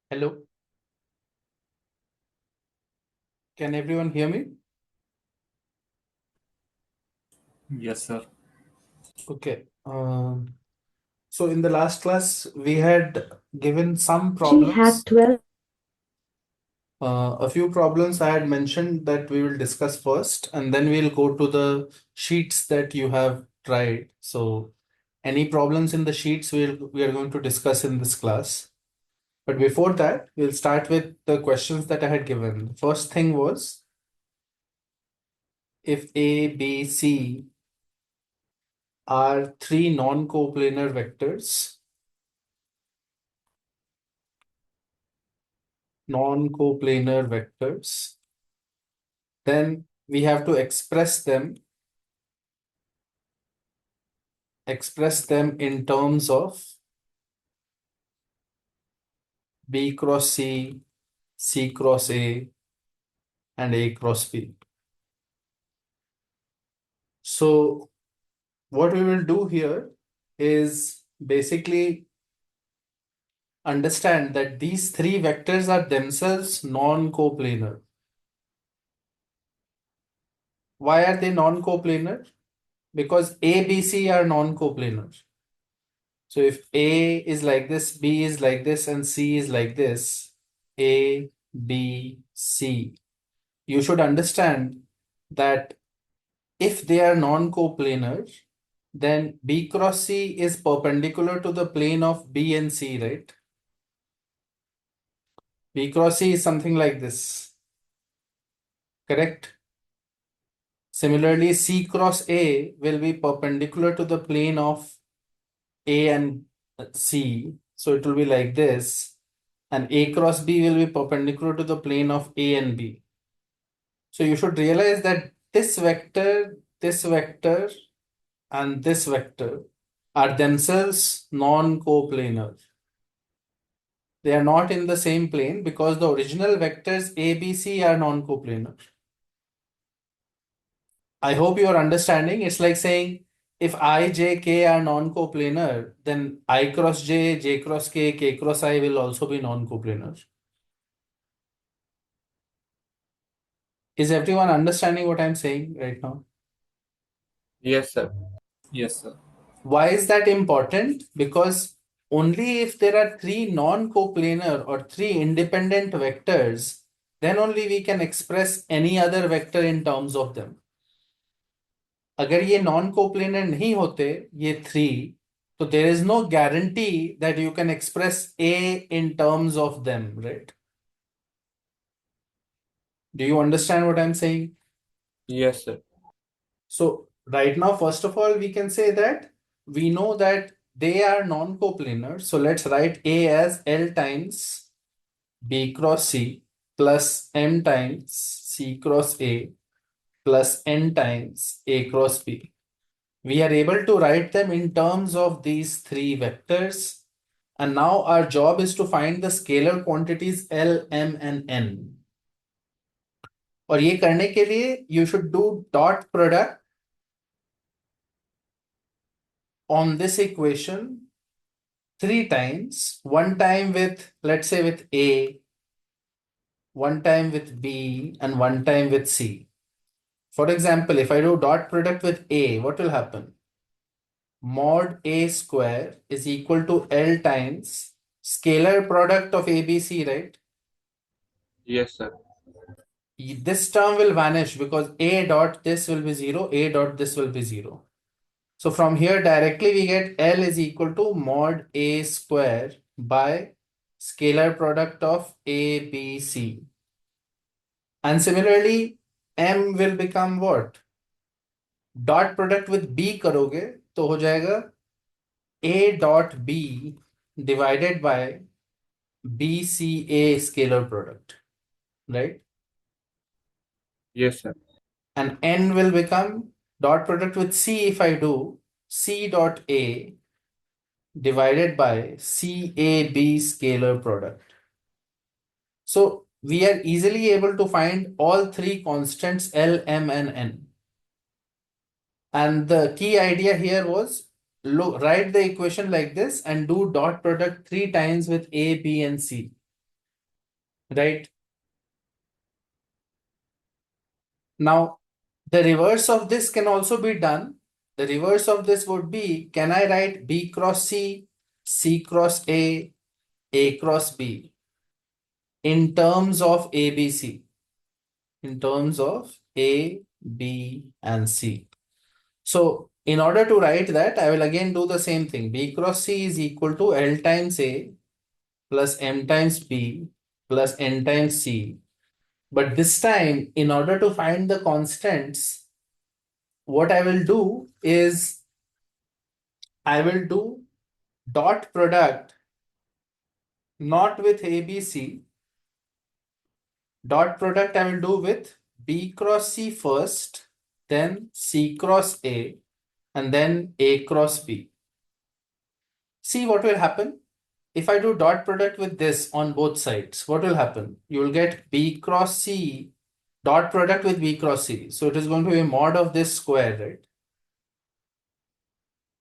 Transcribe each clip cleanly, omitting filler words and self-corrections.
Hello, can everyone hear me? Yes, sir. Okay. So in the last class, we had given some She had problems. 12. A few problems I had mentioned that we will discuss first, and then we'll go to the sheets that you have tried. So any problems in the sheets we are going to discuss in this class. But before that, we'll start with the questions that I had given. The first thing was if A, B, C are three non-coplanar vectors, then we have to express them in terms of B cross C, C cross A, and A cross B. So what we will do here is basically understand that these three vectors are themselves non-coplanar. Why are they non-coplanar? Because A, B, C are non-coplanar. So if A is like this, B is like this, and C is like this, A, B, C, you should understand that if they are non-coplanar, then B cross C is perpendicular to the plane of B and C, right? B cross C is something like this, correct? Similarly, C cross A will be perpendicular to the plane of A and C. So it will be like this. And A cross B will be perpendicular to the plane of A and B. So you should realize that this vector, and this vector are themselves non-coplanar. They are not in the same plane because the original vectors A, B, C are non-coplanar. I hope you are understanding. It's like saying if I, J, K are non-coplanar, then I cross J, J cross K, K cross I will also be non-coplanar. Is everyone understanding what I'm saying right now? Yes, sir. Yes, sir. Why is that important? Because only if there are three non-coplanar or three independent vectors, then only we can express any other vector in terms of them. अगर ये non coplanar नहीं होते ये three तो there is no guarantee that you can express A in terms of them, right? Do you understand what I'm saying? Yes, sir. So right now, first of all, we can say that we know that they are non-coplanar. So let's write A as L times B cross C plus M times C cross A plus N times A cross B. We are able to write them in terms of these three vectors. And now our job is to find the scalar quantities L, M, and N. और ये करने के लिए you should do dot product on this equation three times. One time with, let's say, with A, one time with B, and one time with C. For example, if I do dot product with A, what will happen? Mod A square is equal to L times scalar product of ABC, right? Yes, sir. This term will vanish because A dot this will be 0, A dot this will be 0. So from here directly we get L is equal to mod A square by scalar product of A, B, C. And similarly, M will become what? Dot product with B करोगे तो हो जाएगा A dot B divided by BCA scalar product, right? Yes, sir. And N will become dot product with C if I do C dot A divided by CAB scalar product. So we are easily able to find all three constants L, M, and N. And the key idea here was write the equation like this and do dot product three times with A, B, and C. right? Now, the reverse of this can also be done. The reverse of this would be, can I write B cross C cross A cross B in terms of ABC, in terms of A, B, and C. So in order to write that, I will again do the same thing. B cross C is equal to L times A plus M times B plus N times C. But this time, in order to find the constants, what I will do is I will do dot product not with ABC. Dot product I will do with B cross C first, then C cross A, and then A cross B. See what will happen. If I do dot product with this on both sides, what will happen? You will get B cross C dot product with B cross C. So it is going to be a mod of this square, right?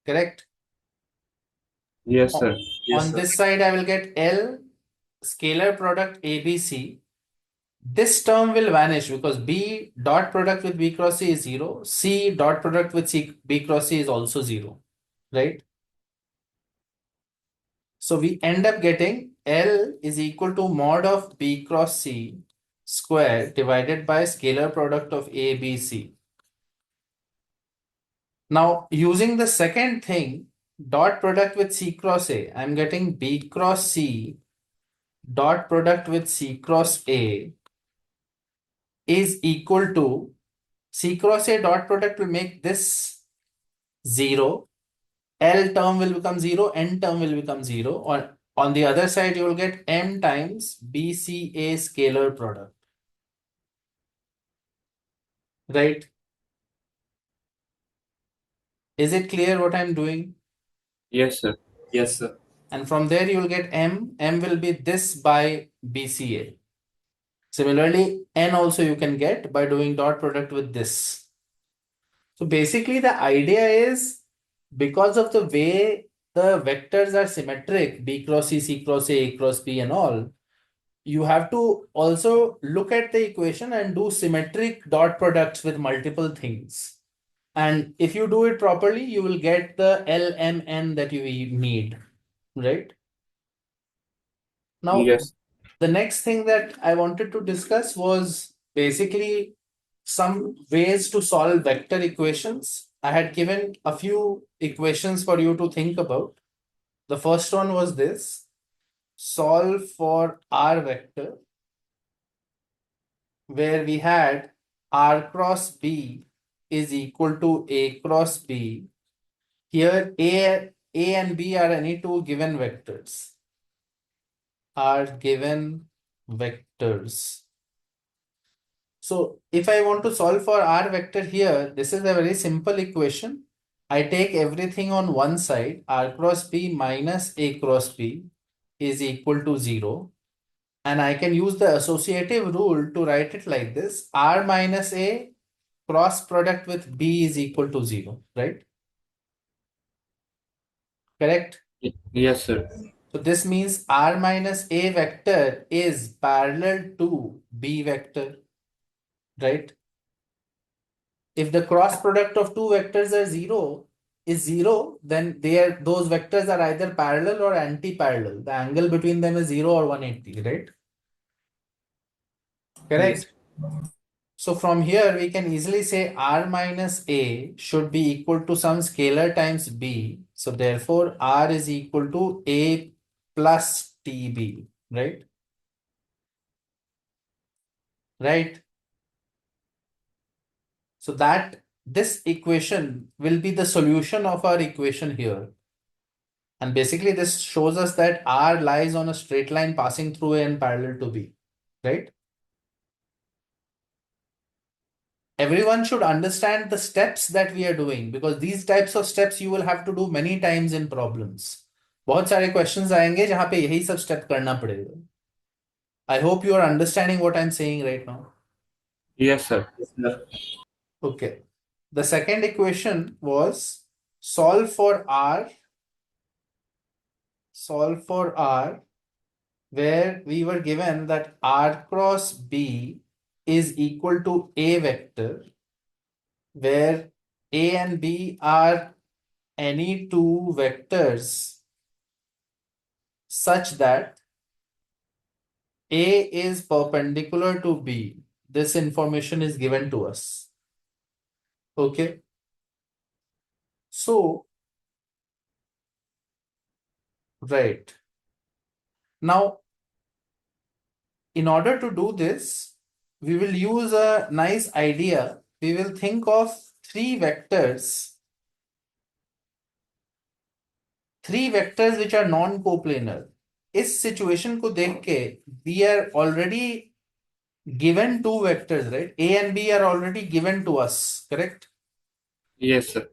Correct? Yes, sir. On this side, I will get L scalar product ABC. This term will vanish because B dot product with B cross C is 0. C dot product with B cross C is also 0, right? So we end up getting L is equal to mod of B cross C square divided by scalar product of A, B, C. Now using the second thing, dot product with C cross A, I'm getting B cross C dot product with C cross A is equal to C cross A dot product will make this 0. L term will become 0, N term will become 0. Or on the other side, you will get M times BCA scalar product. Right? Is it clear what I'm doing? Yes, sir. Yes, sir. And from there, you will get M. M will be this by BCA. Similarly, N also you can get by doing dot product with this. So basically, the idea is because of the way the vectors are symmetric, B cross C cross A cross B, and all, you have to also look at the equation and do symmetric dot products with multiple things. And if you do it properly, you will get the LMN that you need, right? Now, Yes. the next thing that I wanted to discuss was basically some ways to solve vector equations. I had given a few equations for you to think about. The first one was this: solve for R vector, where we had R cross B is equal to A cross B. Here A and B are any two given vectors. Are given vectors. So if I want to solve for R vector here, this is a very simple equation. I take everything on one side, R cross B minus A cross B is equal to 0. And I can use the associative rule to write it like this: R minus A cross product with B is equal to 0, right? Correct? Yes, sir. So this means R minus A vector is parallel to B vector, right? If the cross product of two vectors is 0, then those vectors are either parallel or anti-parallel. The angle between them is 0 or 180, right? Correct? So from here, we can easily say R minus A should be equal to some scalar times B. So therefore, R is equal to A plus TB, right? Right? So that this equation will be the solution of our equation here. And basically this shows us that R lies on a straight line passing through A and parallel to B, right? Everyone should understand the steps that we are doing, because these types of steps you will have to do many times in problems. बहुत सारे questions आएंगे जहां पे यही सब step करना पड़ेगा. I hope you are understanding what I'm saying right now. Yes, sir. Yes, sir. Okay. The second equation was solve for R where we were given that R cross B is equal to A vector, where A and B are any two vectors such that A is perpendicular to B. This information is given to us. Okay. So, right. Now, in order to do this, we will use a nice idea. We will think of three vectors which are non-coplanar. इस situation को देख के we are already given two vectors, right? A and B are already given to us, correct? Yes, sir.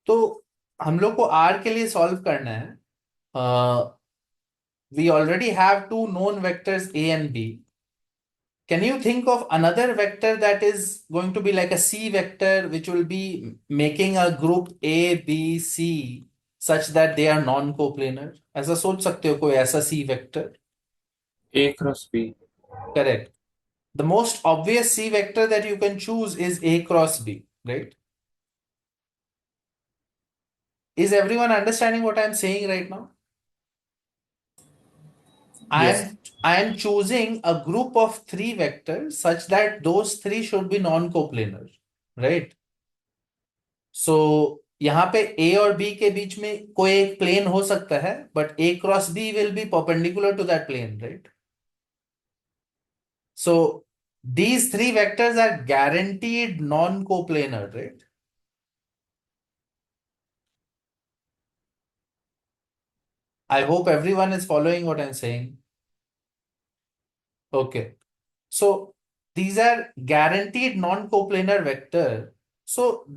तो हम लोग को R के लिए solve करना है. We already have two known vectors A and B. Can you think of another vector that is going to be like a C vector, which will be making a group A, B, C such that they are non-coplanar? ऐसा सोच सकते हो कोई ऐसा C vector? A cross B. Correct. The most obvious C vector that you can choose is A cross B, right? Is everyone understanding what I'm saying right now? Yes. I am choosing a group of three vectors such that those three should be non-coplanar, right? So यहाँ पे A और B के बीच में कोई एक plane हो सकता है, but A cross B will be perpendicular to that plane, right? So these three vectors are guaranteed non-coplanar, right? I hope everyone is following what I'm saying. Okay. So these are guaranteed non-coplanar vector. So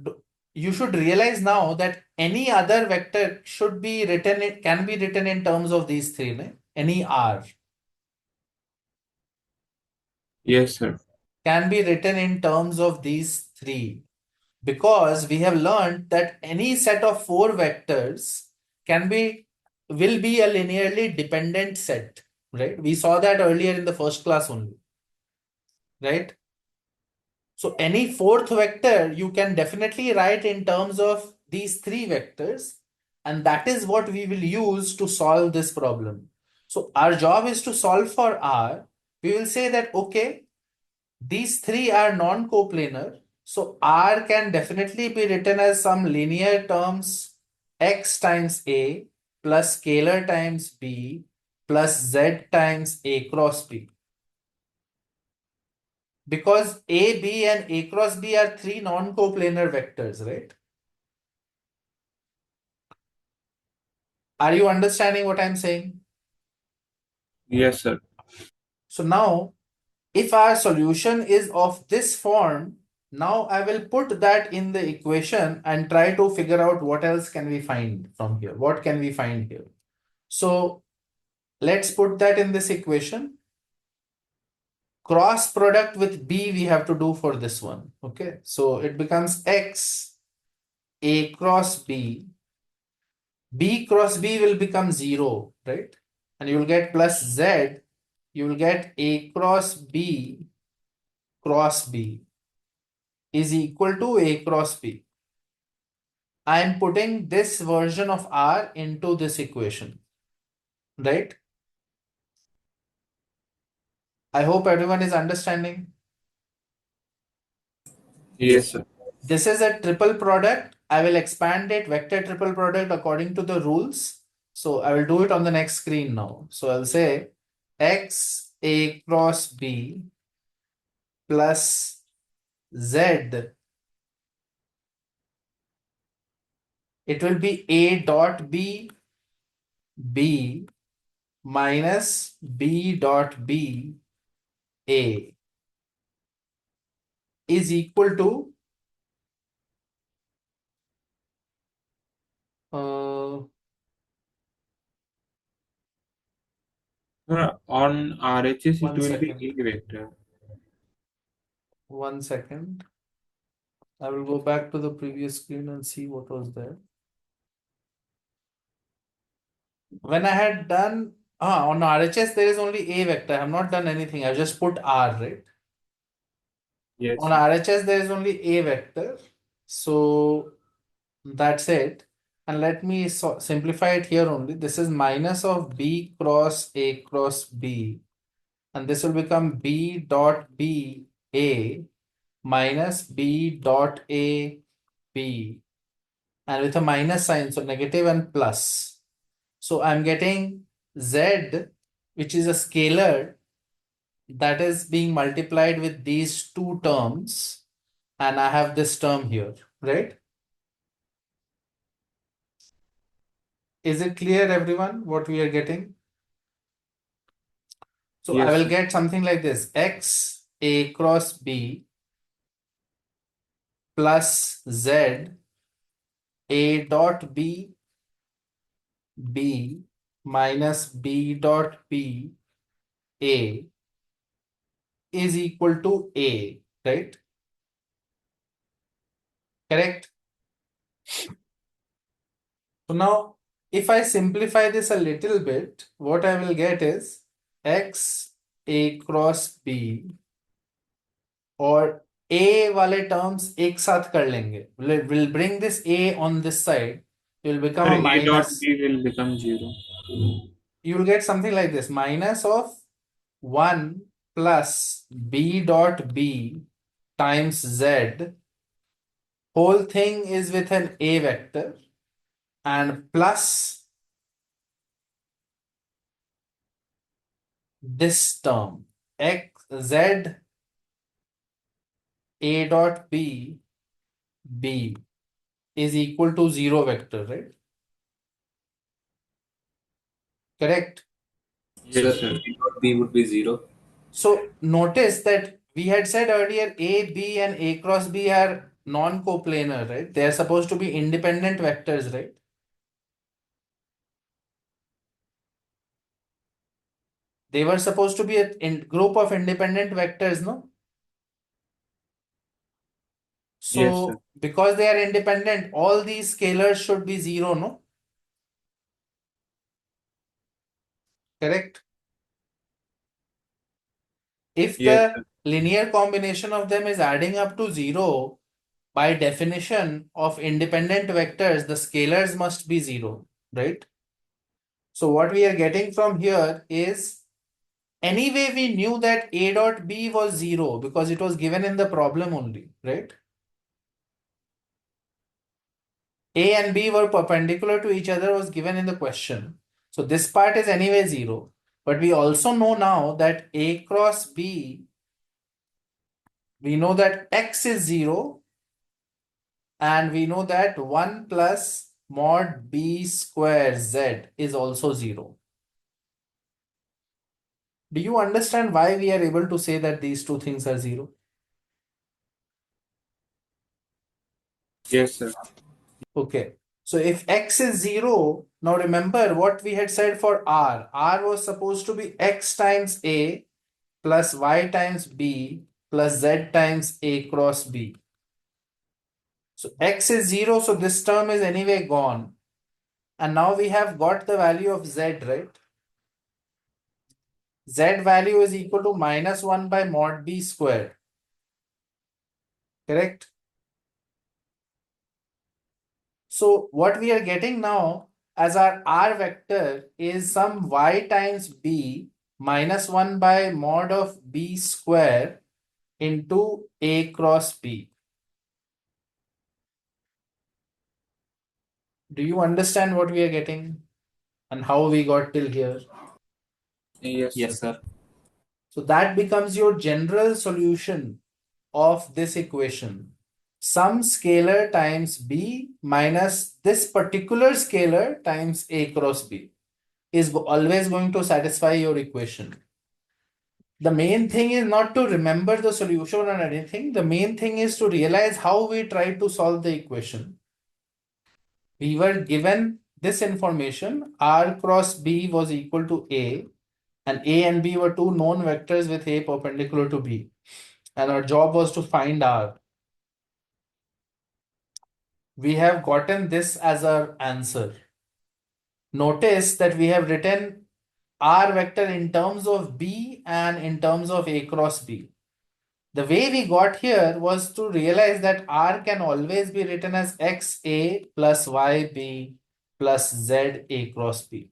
you should realize now that any other vector should be written, it can be written in terms of these three, right? Any R Yes, sir. can be written in terms of these three, because we have learned that any set of four vectors will be a linearly dependent set, right? We saw that earlier in the first class only, right? So any fourth vector you can definitely write in terms of these three vectors, and that is what we will use to solve this problem. So our job is to solve for R. We will say that, okay, these three are non-coplanar. So R can definitely be written as some linear terms x times A plus scalar times B plus Z times A cross B. Because A, B and A cross B are three non-coplanar vectors, right? Are you understanding what I'm saying? Yes, sir. So now, if our solution is of this form, now I will put that in the equation and try to figure out what else can we find from here. What can we find here? So let's put that in this equation. Cross product with B we have to do for this one. Okay, so it becomes X A cross B. B cross B will become 0, right? And you will get plus Z. You will get A cross B is equal to A cross B. I am putting this version of R into this equation, right? I hope everyone is understanding. Yes, sir. This is a triple product. I will expand it, vector triple product, according to the rules. So I will do it on the next screen now. So I'll say X A cross B plus Z. It will be A dot B minus B dot B A is equal to On RHS, it one will be second. A vector. 1 second. I will go back to the previous screen and see what was there. When I had done On RHS there is only a vector. I have not done anything. I've just put R, right? Yes, On sir. RHS there is only a vector. So that's it. And let me simplify it here only. This is minus of B cross A cross B. And this will become B dot B A minus B dot A B. And with a minus sign, so negative and plus. So I'm getting Z, which is a scalar that is being multiplied with these two terms. And I have this term here, right? Is it clear, everyone, what we are getting? So I Yes, will sir. get something like this: X A cross B plus Z A dot B B minus B dot B A is equal to A, right? Correct? So now, if I simplify this a little bit, what I will get is X A cross B, और A वाले terms एक साथ कर लेंगे. We'll bring this A on this side. It will become Sir, a A dot minus. B will become 0. You will get something like this: minus of 1 plus B dot B times Z. Whole thing is with an A vector, and plus this term X Z A dot B B is equal to 0 vector, right? Correct. Yes, Sir, sir. A dot B would be 0. So notice that we had said earlier A, B, and A cross B are non-coplanar, right? They are supposed to be independent vectors, right? They were supposed to be a group of independent vectors, no? Yes, sir. So because they are independent, all these scalars should be 0, no? Correct. If Yes, the sir. linear combination of them is adding up to 0, by definition of independent vectors, the scalars must be 0, right? So what we are getting from here is, anyway we knew that A dot B was 0 because it was given in the problem only, right? A and B were perpendicular to each other was given in the question. So this part is anyway 0. But we also know now that A cross B, we know that X is 0, and we know that 1 plus mod B square Z is also 0. Do you understand why we are able to say that these two things are 0? Yes, sir. Okay. So if X is 0, now remember what we had said for R. R was supposed to be X times A plus Y times B plus Z times A cross B. So X is 0, so this term is anyway gone. And now we have got the value of Z, right? Z value is equal to minus 1 by mod B squared. Correct? So what we are getting now as our R vector is some Y times B minus 1 by mod of B square into A cross B. Do you understand what we are getting and how we got till here? Yes, Yes, sir. sir. So that becomes your general solution of this equation. Some scalar times B minus this particular scalar times A cross B is always going to satisfy your equation. The main thing is not to remember the solution or anything. The main thing is to realize how we tried to solve the equation. We were given this information: R cross B was equal to A, and A and B were two known vectors with A perpendicular to B. And our job was to find R. We have gotten this as our answer. Notice that we have written R vector in terms of B and in terms of A cross B. The way we got here was to realize that R can always be written as XA plus YB plus ZA cross B.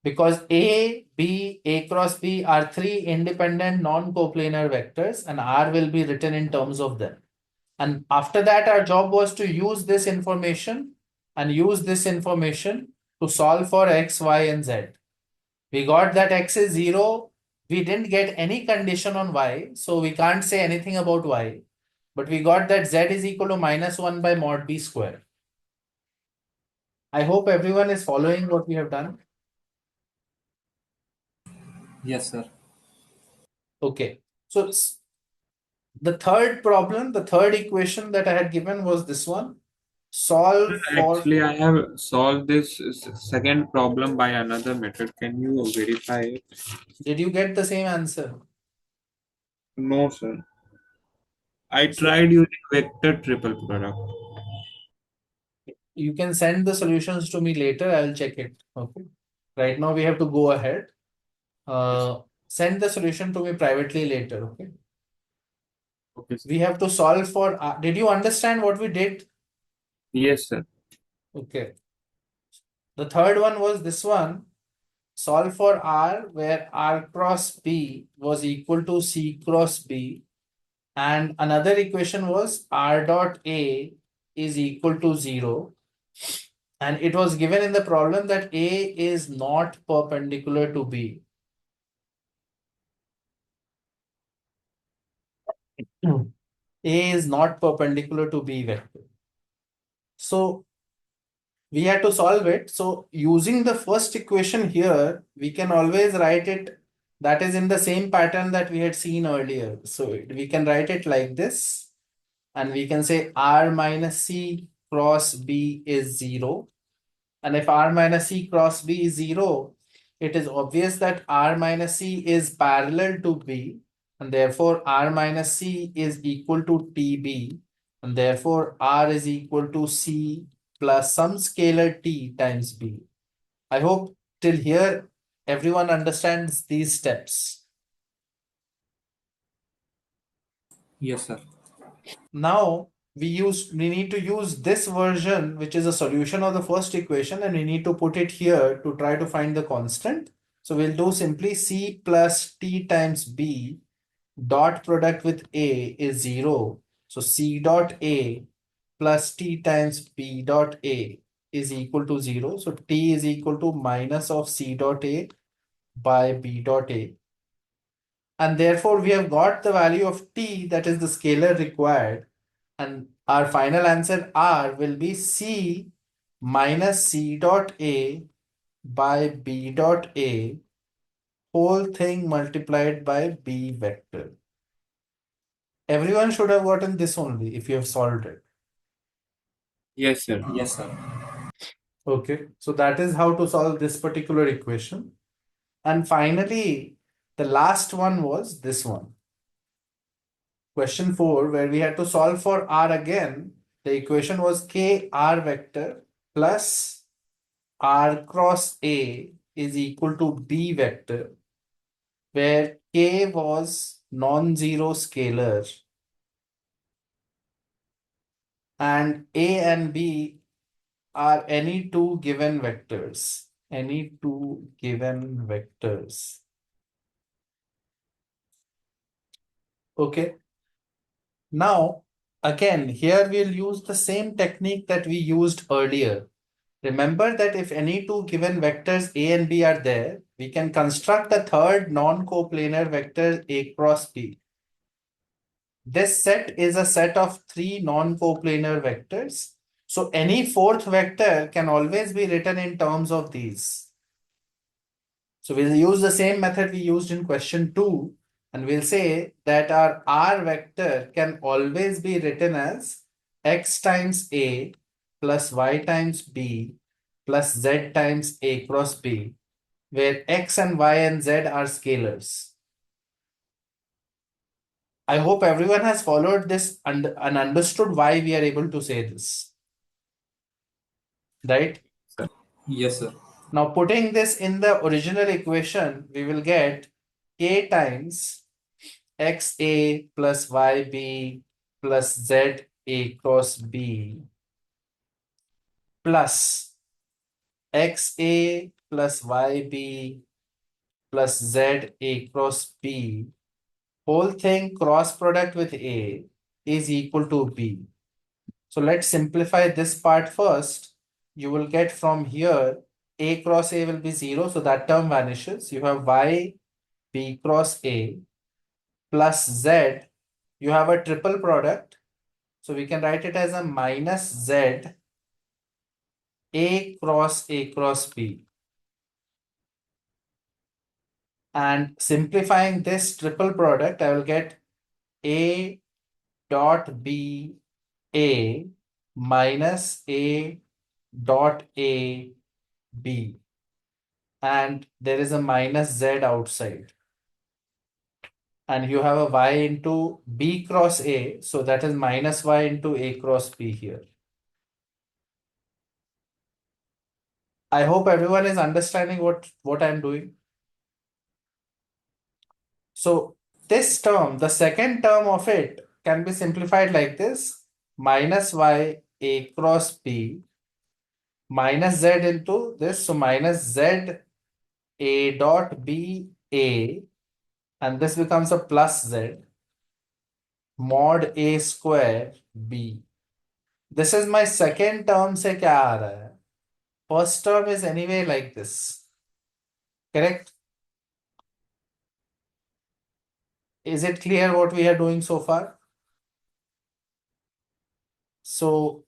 Because A, B, A cross B are three independent non-coplanar vectors and R will be written in terms of them. And after that, our job was to use this information to solve for X, Y, and Z. We got that X is 0. We didn't get any condition on Y, so we can't say anything about Y. But we got that Z is equal to -1 by mod B square. I hope everyone is following what we have done. Yes, sir. Okay. So the third equation that I had given was this one. Solve for. Actually, I have solved this second problem by another method. Can you verify it? Did you get the same answer? No, sir. I So tried using vector triple product. you can send the solutions to me later. I will check it. Okay. Right now we have to go ahead. Send the solution to me privately later. Okay. Okay, sir. We have to solve for. Did you understand what we did? Yes, sir. Okay. The third one was this one. Solve for R where R cross B was equal to C cross B. And another equation was R dot A is equal to 0. And it was given in the problem that A is not perpendicular to B. A is not perpendicular to B vector. So we had to solve it. So using the first equation here, we can always write it that is in the same pattern that we had seen earlier. So we can write it like this, and we can say R minus C cross B is 0. And if R minus C cross B is 0, it is obvious that R minus C is parallel to B, and therefore R minus C is equal to TB, and therefore R is equal to C plus some scalar T times B. I hope till here everyone understands these steps. Yes, sir. Now we need to use this version, which is a solution of the first equation, and we need to put it here to try to find the constant. So we'll do simply C plus T times B dot product with A is 0. So C dot A plus T times B dot A is equal to 0. So T is equal to minus of C dot A by B dot A. And therefore we have got the value of T, that is the scalar required. And our final answer R will be C minus C dot A by B dot A, whole thing multiplied by B vector. Everyone should have gotten this only if you have solved it. Yes, sir. Yes, sir. Okay, so that is how to solve this particular equation. And finally, the last one was this one. Question 4, where we had to solve for R again. The equation was K R vector plus R cross A is equal to B vector, where K was non-zero scalar and A and B are any two given vectors. Any two given vectors. Okay. Now, again, here we'll use the same technique that we used earlier. Remember that if any two given vectors A and B are there, we can construct a third non-coplanar vector A cross B. This set is a set of three non-coplanar vectors. So any fourth vector can always be written in terms of these. So we'll use the same method we used in question 2, and we'll say that our R vector can always be written as X times A plus Y times B plus Z times A cross B, where X and Y and Z are scalars. I hope everyone has followed this and understood why we are able to say this. Right? Sir. Yes, sir. Now putting this in the original equation, we will get k times xa plus yb plus za cross b plus xa plus yb plus za cross b, whole thing cross product with a is equal to b. So let's simplify this part first. You will get from here a cross a will be 0, so that term vanishes. You have y b cross a plus z. You have a triple product, so we can write it as a minus z a cross b. And simplifying this triple product, I will get a dot b a minus a dot a b, and there is a minus z outside, and you have a y into b cross a, so that is minus y into a cross b here. I hope everyone is understanding what I'm doing. So this term, the second term of it, can be simplified like this: minus y a cross b minus z into this, so minus z a dot b a, and this becomes a plus z mod a square b. This is my second term से क्या आ रहा है? First term is anyway like this, correct? Is it clear what we are doing so far? So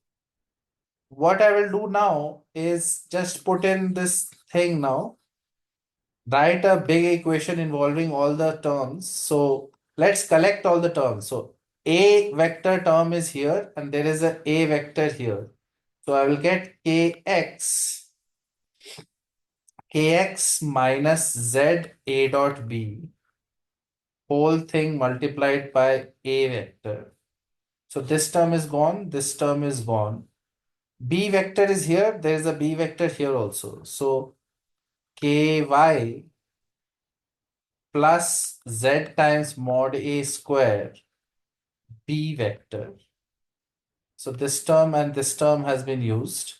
what I will do now is just put in this thing now, write a big equation involving all the terms. So let's collect all the terms. So a vector term is here and there is a vector here. So I will get kx minus z a dot b, whole thing multiplied by a vector. So this term is gone, this term is gone. B vector is here, there is a B vector here also. So ky plus z times mod a square B vector. So this term and this term has been used.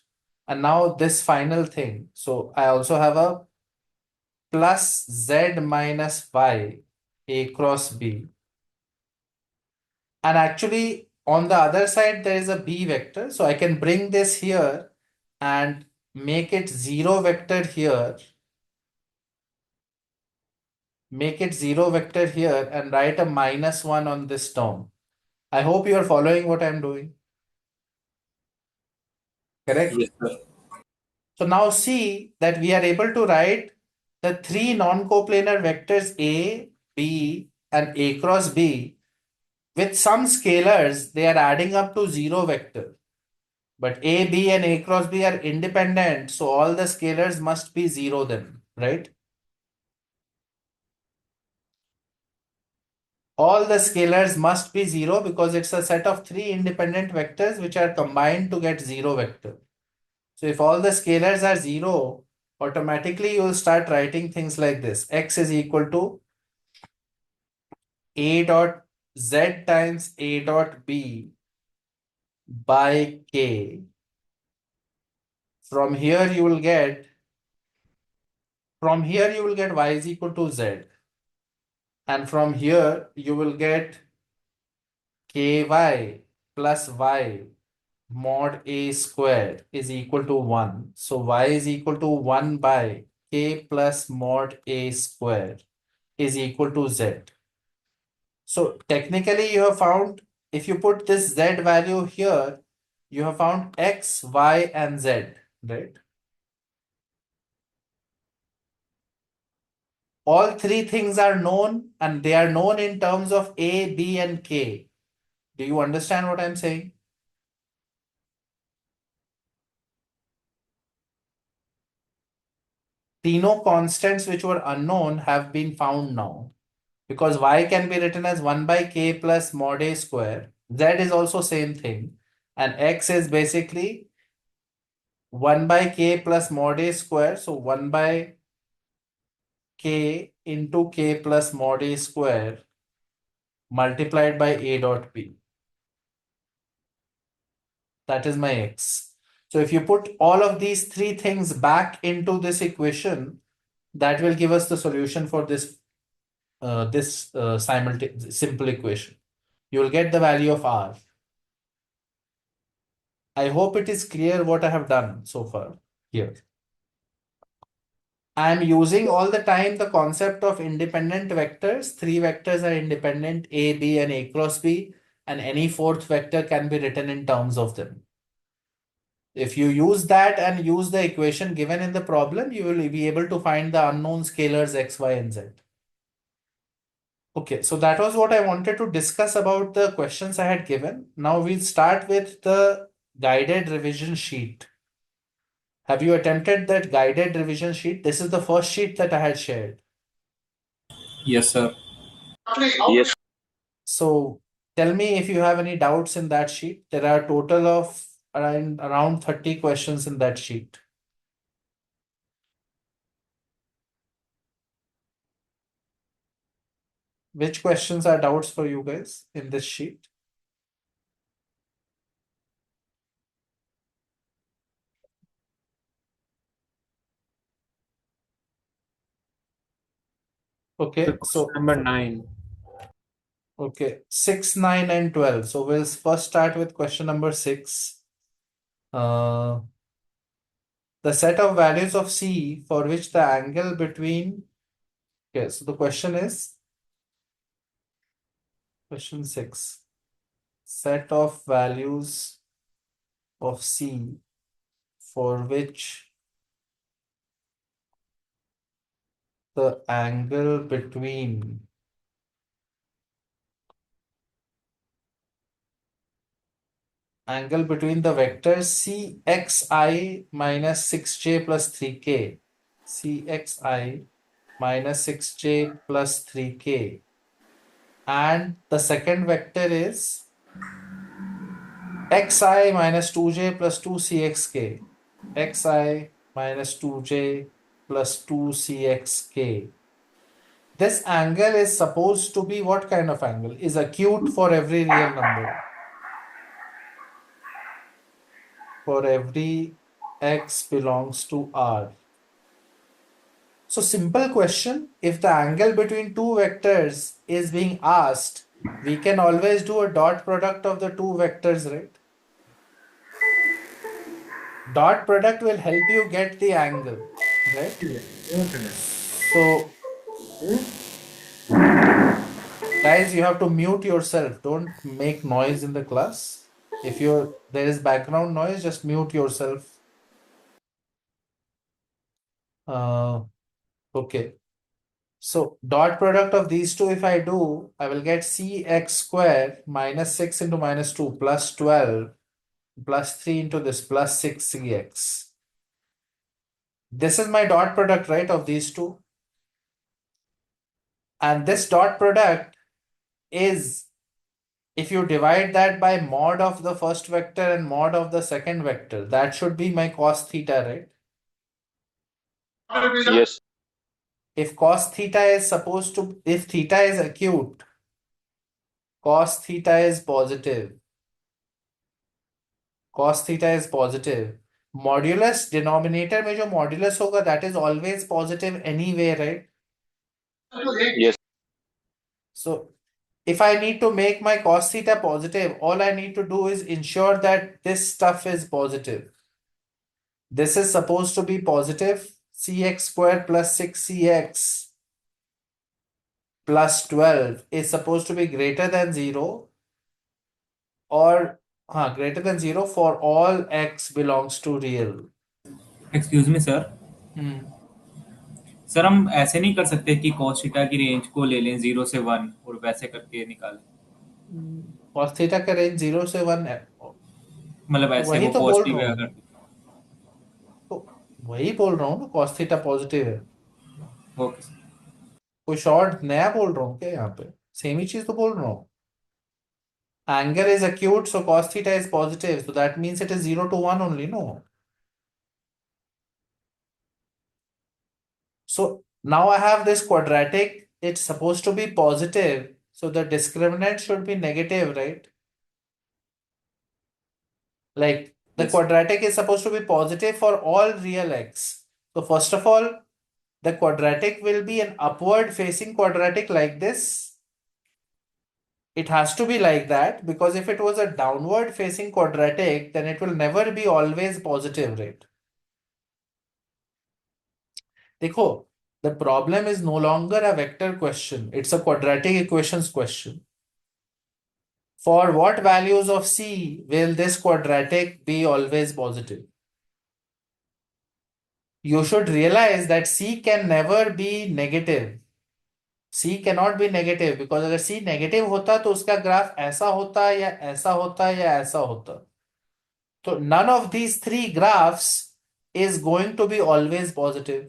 And now this final thing. So I also have a plus z minus y a cross b. And actually on the other side there is a b vector. So I can bring this here and make it 0 vector here. Make it 0 vector here and write a minus 1 on this term. I hope you are following what I'm doing. Correct? Yes, sir. So now see that we are able to write the three non-coplanar vectors A, B, and A cross B with some scalars. They are adding up to 0 vector. But A, B, and A cross B are independent. So all the scalars must be 0 then, right? All the scalars must be 0 because it's a set of three independent vectors which are combined to get 0 vector. So if all the scalars are 0, automatically you will start writing things like this. X is equal to A dot Z times A dot B by K. From here you will get Y is equal to Z. And from here you will get KY plus Y mod A square is equal to 1. So Y is equal to 1 by K plus mod A square is equal to Z. So technically you have found, if you put this Z value here, you have found X, Y, and Z, right? All three things are known and they are known in terms of A, B, and K. Do you understand what I'm saying? Tino constants which were unknown have been found now. Because y can be written as 1 by k plus mod a square. Z is also same thing. And x is basically 1 by k plus mod a square. So 1 by k into k plus mod a square multiplied by a dot b. That is my x. So if you put all of these three things back into this equation, that will give us the solution for this simple equation. You will get the value of r. I hope it is clear what I have done so far here. I am using all the time the concept of independent vectors. Three vectors are independent, A, B, and A cross B, and any fourth vector can be written in terms of them. If you use that and use the equation given in the problem, you will be able to find the unknown scalars x, y, and z. Okay, so that was what I wanted to discuss about the questions I had given. Now we'll start with the guided revision sheet. Have you attempted that guided revision sheet? This is the first sheet that I had shared. Yes, sir. Yes. So tell me if you have any doubts in that sheet. There are a total of around 30 questions in that sheet. Which questions are doubts for you guys in this sheet? Okay, so Number 9. okay, 6, 9, and 12. So we'll first start with question number 6. The set of values of C for which the angle between. Okay, so the question is question 6. Set of values of C for which the angle between the vectors Cxi minus 6j plus 3k, Cxi minus 6j plus 3k, and the second vector is xi minus 2j plus 2cxk, xi minus 2j plus 2cxk. This angle is supposed to be what kind of angle? Is acute for every real number. For every x belongs to R. So simple question, if the angle between two vectors is being asked, we can always do a dot product of the two vectors, right? Dot product will help you get the angle, right? So guys, you have to mute yourself. Don't make noise in the class. If there is background noise, just mute yourself. Okay. So dot product of these two, if I do, I will get cx square minus 6 into minus 2 plus 12 plus 3 into this plus 6cx. This is my dot product, right, of these two. And this dot product is, if you divide that by mod of the first vector and mod of the second vector, that should be my cos theta, right? Yes. If cos theta is if theta is acute, cos theta is positive. Cos theta is positive. Modulus denominator में जो modulus होगा, that is always positive anyway, right? Yes. So if I need to make my cos theta positive, all I need to do is ensure that this stuff is positive. This is supposed to be positive. Cx squared plus 6cx plus 12 is supposed to be greater than 0, or greater than 0 for all x belongs to real. Excuse me sir. Sir हम ऐसे नहीं कर सकते कि cos theta की range को ले लें 0 से 1 और वैसे करके निकालें. cos थीटा का रेंज 0 से 1 है. मतलब ऐसे वही वो तो बोल पॉजिटिव रहा है हूँ. अगर. तो वही बोल रहा हूँ ना, cos थीटा पॉजिटिव है. Okay sir. कोई शॉर्ट नया बोल रहा हूँ क्या यहाँ पे? सेम ही चीज तो बोल रहा हूँ. Angle is acute, so cos theta is positive. So that means it is 0 to 1 only, no? So now I have this quadratic, it's supposed to be positive, so the discriminant should be negative, right? Like the Yes. quadratic is supposed to be positive for all real x. So first of all, the quadratic will be an upward facing quadratic like this. It has to be like that because if it was a downward facing quadratic, then it will never be always positive, right? देखो, the problem is no longer a vector question, it's a quadratic equations question. For what values of c will this quadratic be always positive? You should realize that c can never be negative. C cannot be negative because अगर C negative होता तो उसका graph ऐसा होता या ऐसा होता या ऐसा होता. तो none of these three graphs is going to be always positive.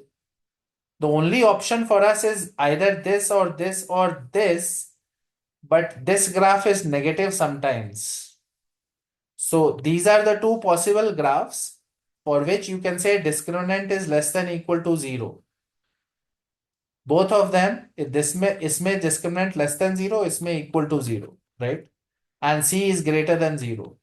The only option for us is either this or this or this, but this graph is negative sometimes. So these are the two possible graphs for which you can say discriminant is less than equal to 0. Both of them, इसमें discriminant less than 0, इसमें equal to 0, right? And C is greater than 0.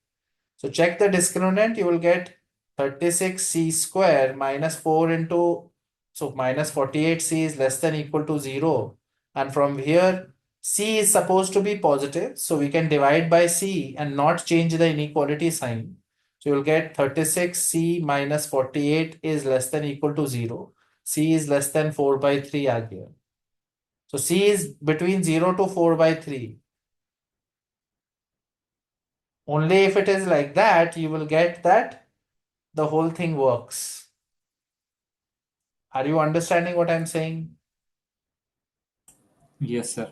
So check the discriminant, you will get 36c square minus 4 into, so minus 48c is less than equal to 0. And from here, C is supposed to be positive, so we can divide by C and not change the inequality sign. So you'll get 36c minus 48 is less than equal to 0. C is less than 4 by 3 आ गया. So C is between 0 to 4 by 3. Only if it is like that, you will get that the whole thing works. Are you understanding what I'm saying? Yes, sir.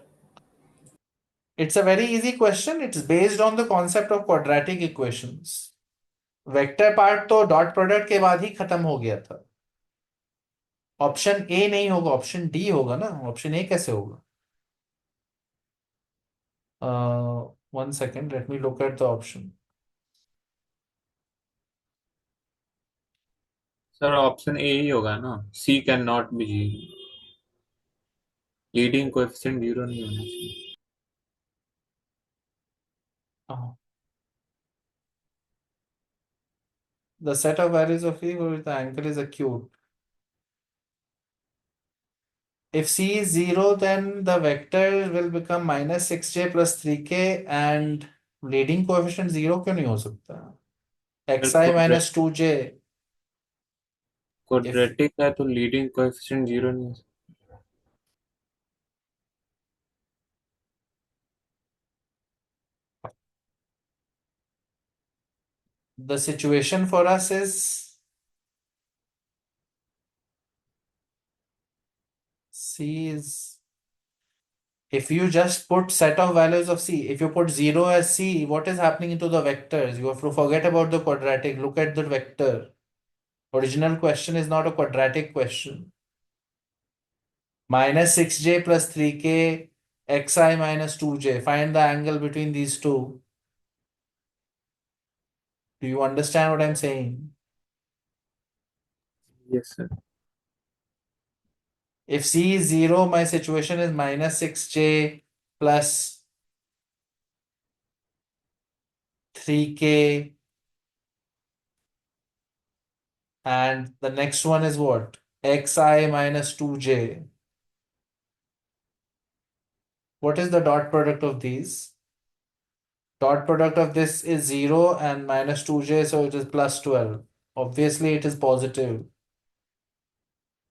It's a very easy question. It's based on the concept of quadratic equations. Vector part तो dot product के बाद ही खत्म हो गया था. Option A नहीं होगा, option D होगा ना. ऑप्शन ए कैसे होगा? 1 second, let me look at the option. Sir option A ही होगा ना. C can not be zero. Leading coefficient zero नहीं होना चाहिए. The set of values of e where the angle is acute. If c is 0, then the vector will become minus 6j plus 3k and leading coefficient 0 क्यों नहीं हो सकता? xi minus 2j. Quadratic है तो leading coefficient zero नहीं हो सकता. The situation for us is c is, if you just put set of values of c, if you put 0 as c, what is happening to the vectors? You have to forget about the quadratic. Look at the vector. Original question is not a quadratic question. Minus 6j plus 3k xi minus 2j. Find the angle between these two. Do you understand what I'm saying? Yes, sir. If c is 0, my situation is minus 6j plus 3k. And the next one is what? xi minus 2j. What is the dot product of these? Dot product of this is 0 and minus 2j, so it is plus 12. Obviously, it is positive.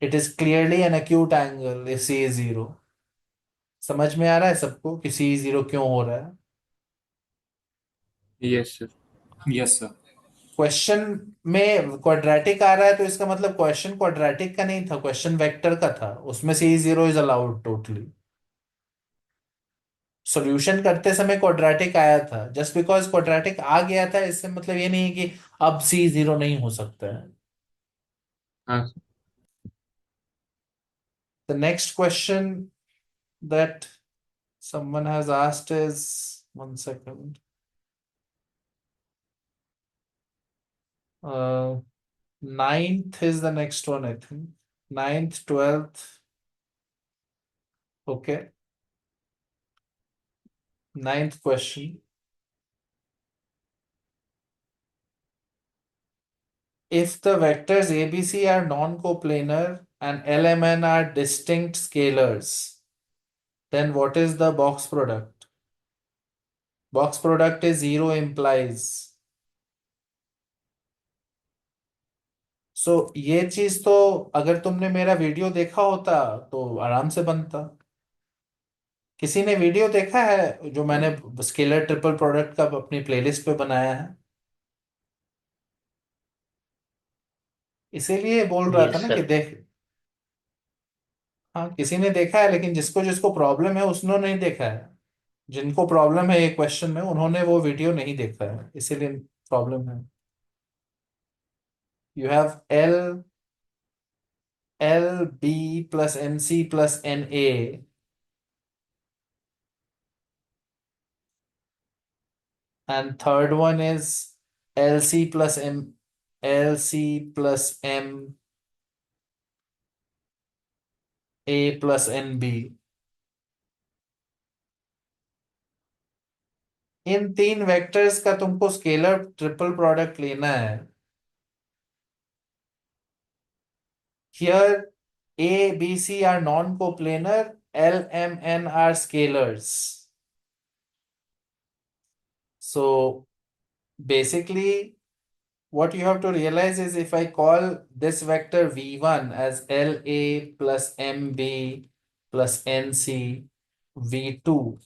It is clearly an acute angle if c is 0. समझ में आ रहा है सबको कि c 0 क्यों हो रहा है? Yes, sir. Yes, sir. Question में क्वाड्रेटिक आ रहा है तो इसका मतलब क्वेश्चन क्वाड्रेटिक का नहीं था, क्वेश्चन वेक्टर का था. उसमें c 0 is allowed totally. Solution करते समय क्वाड्रेटिक आया था. जस्ट बिकॉज क्वाड्रेटिक आ गया था इससे मतलब ये नहीं है कि अब c 0 नहीं हो सकता है. हाँ sir. The next question that someone has asked is, 1 second. Ninth is the next one, I think. 9th 12th, okay. 9th question. If the vectors ABC are non-coplanar and LMN are distinct scalars, then what is the box product? Box product is 0 implies. सो ये चीज तो अगर तुमने मेरा video देखा होता तो आराम से बनता। किसी ने वीडियो देखा है जो मैंने स्केलर ट्रिपल प्रोडक्ट का अपनी प्लेलिस्ट पे बनाया है? इसीलिए बोल रहा था Yes, ना कि sir. देख। हाँ, किसी ने देखा है, लेकिन जिसको जिसको प्रॉब्लम है उसने नहीं देखा है। जिनको प्रॉब्लम है ये क्वेश्चन में, उन्होंने वो वीडियो नहीं देखा है, इसीलिए प्रॉब्लम है। You have L L B plus M C plus N A, and third one is LC plus M, LC plus M, A plus NB। इन तीन वेक्टर्स का तुमको स्केलर ट्रिपल प्रोडक्ट लेना है। Here A, B, C are non-coplanar, L, M, N are scalars. So basically what you have to realize is if I call this vector v1 as LA plus MB plus NC, v2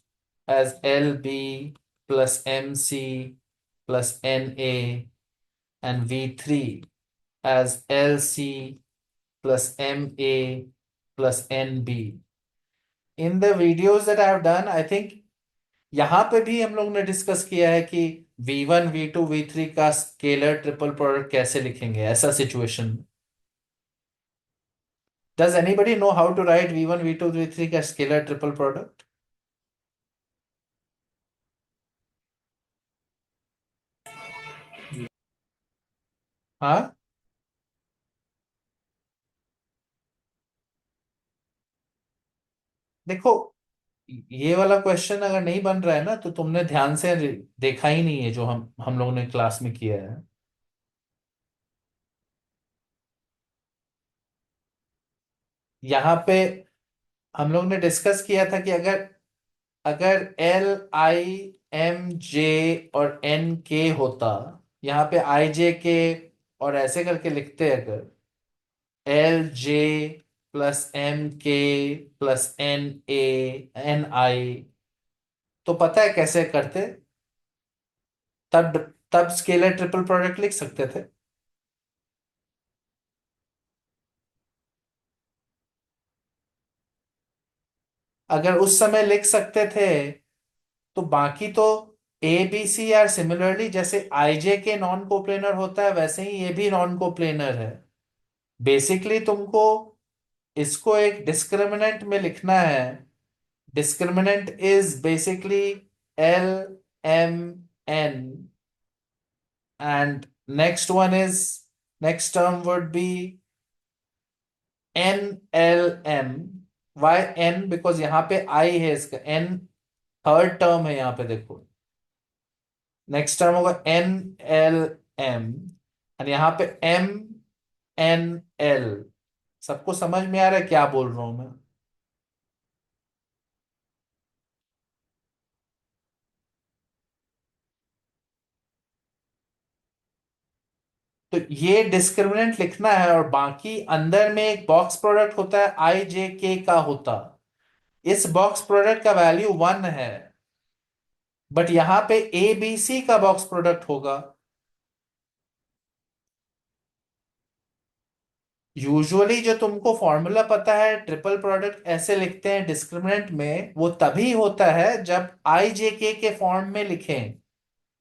as LB plus MC plus NA, and v3 as LC plus MA plus NB. In the videos that I have done, I think यहां पे भी हम लोग ने discuss किया है कि v1 v2 v3 का स्केलर ट्रिपल प्रोडक्ट कैसे लिखेंगे ऐसा situation. Does anybody know how to write v1 v2 v3 का स्केलर ट्रिपल प्रोडक्ट? हाँ, देखो, ये वाला क्वेश्चन अगर नहीं बन रहा है ना तो तुमने ध्यान से देखा ही नहीं है जो हम लोगों ने क्लास में किया है। यहाँ पे हम लोग ने डिस्कस किया था कि अगर अगर एल आई एम जे और एन के होता, यहाँ पे आई जे के और ऐसे करके लिखते अगर एल जे प्लस एम के प्लस एन ए एन आई, तो पता है कैसे करते? तब तब स्केलर ट्रिपल प्रोडक्ट लिख सकते थे। अगर उस समय लिख सकते थे तो बाकी तो A B C R similarly, जैसे आई जे के नॉन कोप्लेनर होता है वैसे ही ये भी नॉन कोप्लेनर है। बेसिकली तुमको इसको एक डिस्क्रिमिनेंट में लिखना है। Discriminant is basically L M N, and next one is, next term would be N L M. Why N? Because यहाँ पे आई है, इसका एन थर्ड टर्म है यहाँ पे, देखो नेक्स्ट टर्म होगा एन एल एम, और यहाँ पे एम एन एल। सबको समझ में आ रहा है क्या बोल रहा हूं मैं? तो ये डिस्क्रिमिनेंट लिखना है, और बाकी अंदर में एक बॉक्स प्रोडक्ट होता है आई जे के का होता, इस बॉक्स प्रोडक्ट का वैल्यू 1 है, बट यहां पे ए बी सी का बॉक्स प्रोडक्ट होगा। यूजुअली जो तुमको फॉर्मूला पता है ट्रिपल प्रोडक्ट ऐसे लिखते हैं डिस्क्रिमिनेंट में, वो तभी होता है जब आई जे के फॉर्म में लिखें।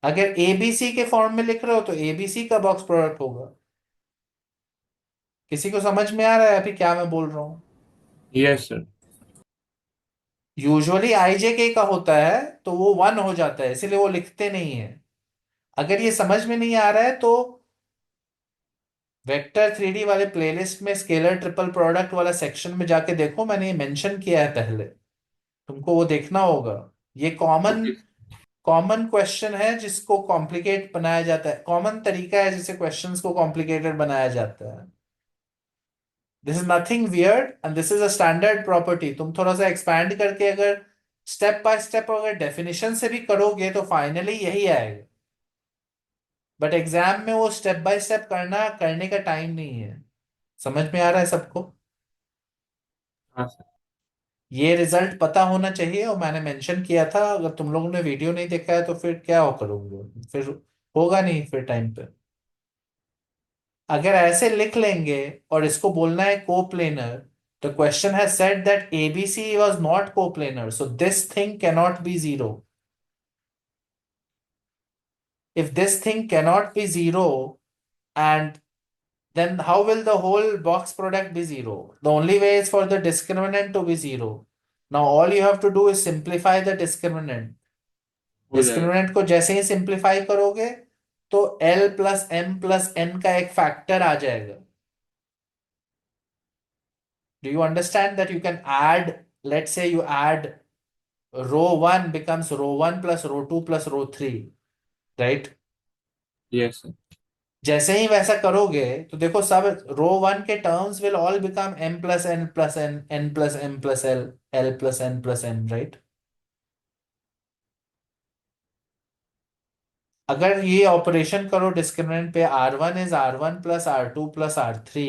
अगर एबीसी के फॉर्म में लिख रहे हो तो एबीसी का बॉक्स प्रोडक्ट होगा। किसी को समझ में आ रहा है अभी क्या मैं बोल रहा हूं? Yes, sir. यूजुअली आईजेके का होता है तो वो 1 हो जाता है, इसीलिए वो लिखते नहीं है। अगर ये समझ में नहीं आ रहा है तो वेक्टर 3D वाले प्लेलिस्ट में स्केलर ट्रिपल प्रोडक्ट वाला सेक्शन में जाके देखो, मैंने ये मेंशन किया है पहले, तुमको वो देखना होगा। ये कॉमन Okay. कॉमन क्वेश्चन है जिसको कॉम्प्लिकेट बनाया जाता है, कॉमन तरीका है जिससे क्वेश्चंस को कॉम्प्लिकेटेड बनाया जाता है। This is nothing weird and this is a standard property. तुम थोड़ा सा एक्सपैंड करके अगर स्टेप बाय स्टेप अगर डेफिनेशन से भी करोगे तो फाइनली यही आएगा, बट एग्जाम में वो स्टेप बाय स्टेप करने का टाइम नहीं है। समझ में आ रहा है सबको? हाँ सर। ये रिजल्ट पता होना चाहिए, और मैंने मेंशन किया था, अगर तुम लोगों ने वीडियो नहीं देखा है तो फिर क्या हो करोगे, फिर होगा नहीं फिर टाइम पे। अगर ऐसे लिख लेंगे और इसको बोलना है coplanar, the question has said that ABC was not coplanar, so this thing cannot be zero. If this thing cannot be zero, and then how will the whole box product be zero? The only way is for the discriminant to be zero. Now all you have to do is simplify the discriminant. हो जाएगा। Discriminant को जैसे ही simplify करोगे तो L plus M plus N का एक factor आ जाएगा। Do you understand that you can add, let's say you add row 1 becomes row 1 plus row 2 plus row 3, right? Yes sir. जैसे ही वैसा करोगे तो देखो सब रो 1 के terms will all become M plus N plus N plus M plus L plus N plus M, right? अगर ये operation करो डिस्क्रिमिनेंट पे, R1 is R1 plus R2 plus R3,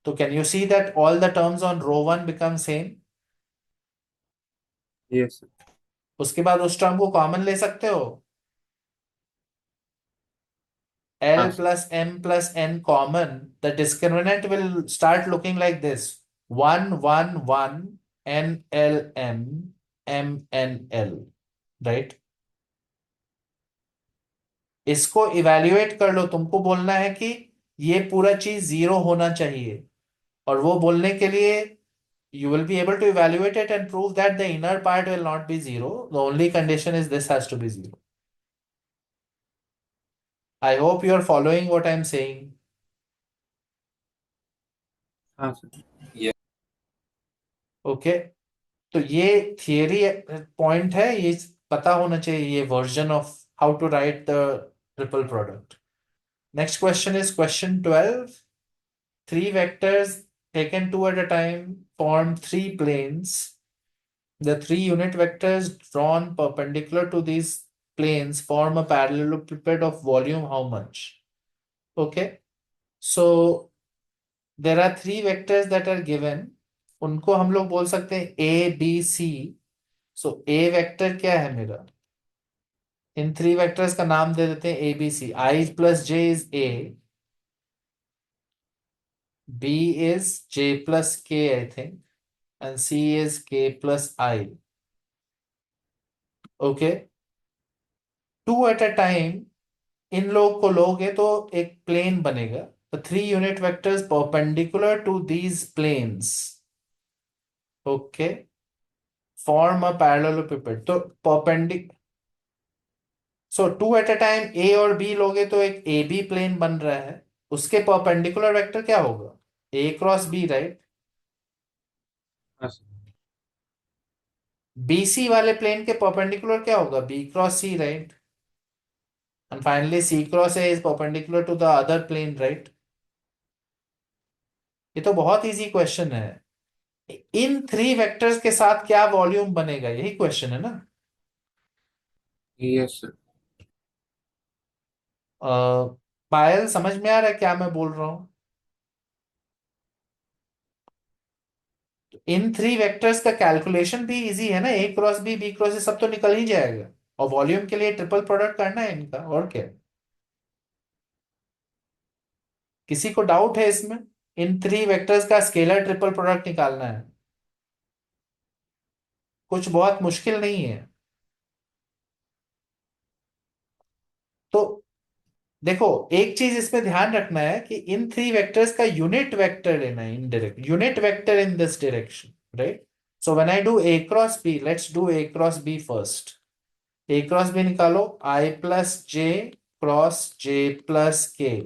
तो can you see that all the terms on row 1 become same? Yes sir. उसके बाद उस term को common ले सकते हो, हाँ L sir. plus M plus N common, the discriminant will start looking like this: 1, 1, 1, N, L, M, M, N, L, right? इसको evaluate कर लो, तुमको बोलना है कि ये पूरा चीज जीरो होना चाहिए, और वो बोलने के लिए you will be able to evaluate it and prove that the inner part will not be zero. The only condition is this has to be zero. I hope you are following what I'm saying. हाँ sir. Okay. तो ये theory point है, ये पता होना चाहिए, ये version of how to write the triple product. Next question is question 12। Three vectors taken two at a time form three planes. The three unit vectors drawn perpendicular to these planes form a parallelepiped of volume how much? Okay, so there are three vectors that are given, उनको हम लोग बोल सकते हैं A B C। So A vector क्या है मेरा, इन three vectors का नाम दे देते हैं A B C. I plus J is A, B is J plus K I think, and C is K plus I. Okay, two at a time इन लोग को लोगे तो एक प्लेन बनेगा। तो three unit vectors perpendicular to these planes, okay, form a parallelepiped. तो परपेंडिक, so two at a time A और बी लोगे तो एक ए बी प्लेन बन रहा है, उसके परपेंडिकुलर वेक्टर क्या होगा, ए क्रॉस बी, राइट? हाँ सर। बीसी वाले प्लेन के परपेंडिकुलर क्या होगा, B cross C, right? And finally C cross A is perpendicular to the other plane, right? ये तो बहुत इजी क्वेश्चन है। इन थ्री वेक्टर्स के साथ क्या वॉल्यूम बनेगा, यही क्वेश्चन है ना? Yes sir. पायल समझ में आ रहा है क्या मैं बोल रहा हूं? इन थ्री वेक्टर्स का कैलकुलेशन भी इजी है ना, ए क्रॉस बी क्रॉस ये सब तो निकल ही जाएगा, और वॉल्यूम के लिए ट्रिपल प्रोडक्ट करना है इनका, और क्या? किसी को डाउट है इसमें? इन थ्री वेक्टर्स का स्केलर ट्रिपल प्रोडक्ट निकालना है, कुछ बहुत मुश्किल नहीं है। तो देखो, एक चीज इसमें ध्यान रखना है कि इन थ्री वेक्टर्स का यूनिट वेक्टर लेना है, indirect unit vector in this direction, right? So when I do A cross B, let's do A cross B first. A cross B निकालो, I plus J cross J plus K.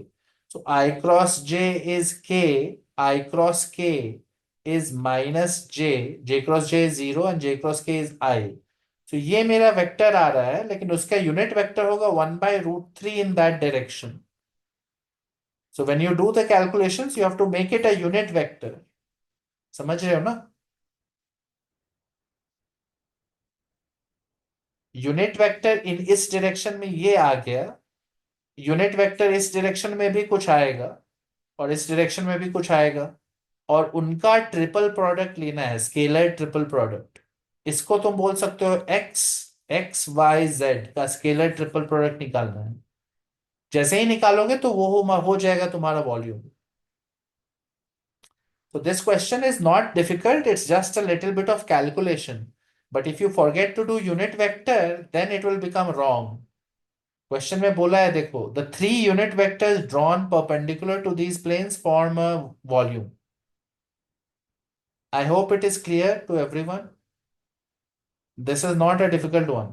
So I cross J is K, I cross K is minus J cross J is 0 and J cross K is I. तो ये मेरा vector आ रहा है, लेकिन उसका unit vector होगा 1/√3 in that direction. So when you do the calculations, you have to make it a unit vector. समझ रहे हो ना? यूनिट वेक्टर इन इस डायरेक्शन में ये आ गया, यूनिट वेक्टर इस डायरेक्शन में भी कुछ आएगा और इस डायरेक्शन में भी कुछ आएगा, और उनका ट्रिपल प्रोडक्ट लेना है, स्केलर ट्रिपल प्रोडक्ट. इसको तुम बोल सकते हो एक्स, एक्स वाई जेड का स्केलर ट्रिपल प्रोडक्ट निकालना है. जैसे ही निकालोगे तो वो हो जाएगा तुम्हारा volume. So this question is not difficult, it's just a little bit of calculation. But if you forget to do unit vector, then it will become wrong. Question में बोला है देखो, the three unit vectors drawn perpendicular to these planes form a volume. I hope it is clear to everyone. This is not a difficult one.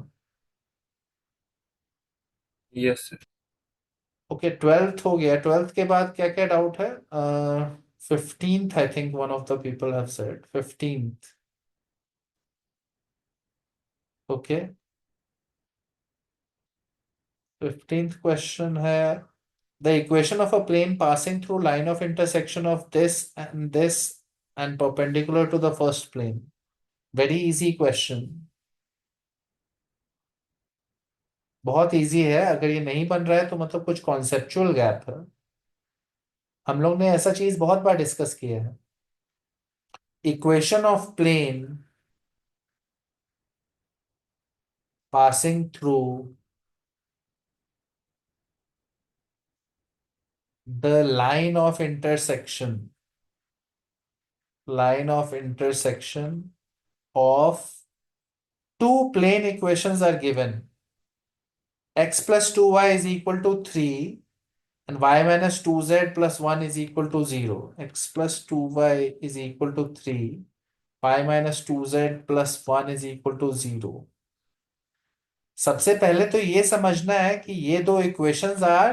Yes, sir. Okay, 12th हो गया. 12th के बाद क्या क्या डाउट है? 15th, I think one of the people have said 15th. Okay. 15th question है, the equation of a plane passing through line of intersection of this and perpendicular to the first plane. Very easy question. बहुत easy है. अगर ये नहीं बन रहा है तो मतलब कुछ कॉन्सेप्चुअल गैप है. हम लोग ने ऐसा चीज बहुत बार डिस्कस किया है. Equation of plane passing through the line of intersection of two plane equations are given. X plus 2y is equal to 3 and y minus 2z plus 1 is equal to 0. X plus 2y is equal to 3, y minus 2z plus 1 is equal to 0. सबसे पहले तो ये समझना है कि ये दो equations are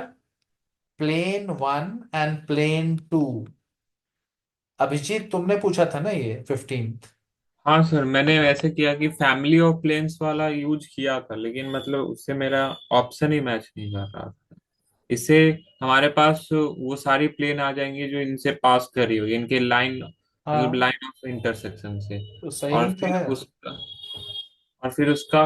plane 1 and plane 2. Abhijit तुमने पूछा था ना ये 15th. हाँ सर, मैंने ऐसे किया कि फैमिली ऑफ प्लेन्स वाला यूज किया था, लेकिन मतलब उससे मेरा ऑप्शन ही मैच नहीं कर रहा था. इससे हमारे पास वो सारी प्लेन आ जाएंगी जो इनसे पास कर रही होगी, इनके लाइन मतलब हाँ, लाइन ऑफ इंटरसेक्शन से. तो और सही तो फिर है. उसका और फिर उसका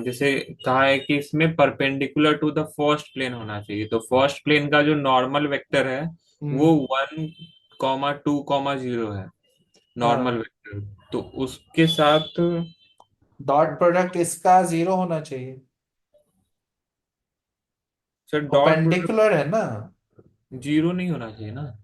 जैसे कहा है कि इसमें perpendicular to the first plane होना चाहिए, तो फर्स्ट प्लेन का जो नॉर्मल वेक्टर है वो 1,2,0 है, नॉर्मल हाँ, वेक्टर. तो उसके साथ डॉट प्रोडक्ट इसका 0 होना चाहिए. सर डॉट प्रोडक्ट परपेंडिकुलर है ना. 0 नहीं होना चाहिए ना.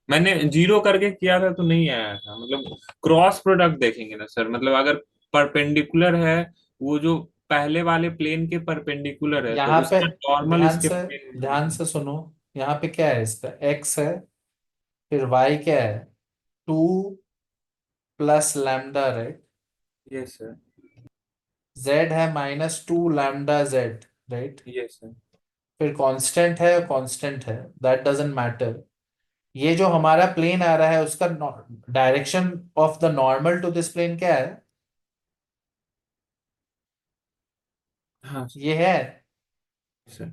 मैंने 0 करके किया था तो नहीं आया था. मतलब क्रॉस प्रोडक्ट देखेंगे ना सर, मतलब अगर परपेंडिकुलर है, वो जो पहले वाले प्लेन के परपेंडिकुलर है तो यहाँ पे उसका नॉर्मल ध्यान इसके से ध्यान प्लेन. से सुनो. यहाँ पे क्या है? इसका x है, फिर y क्या है? 2 plus lambda, right? Yes sir. z है -2 λz, राइट? Yes sir. फिर कांस्टेंट है, दैट डजंट मैटर. ये जो हमारा प्लेन आ रहा है उसका direction of the normal to this plane क्या है? हाँ ये है. Sir.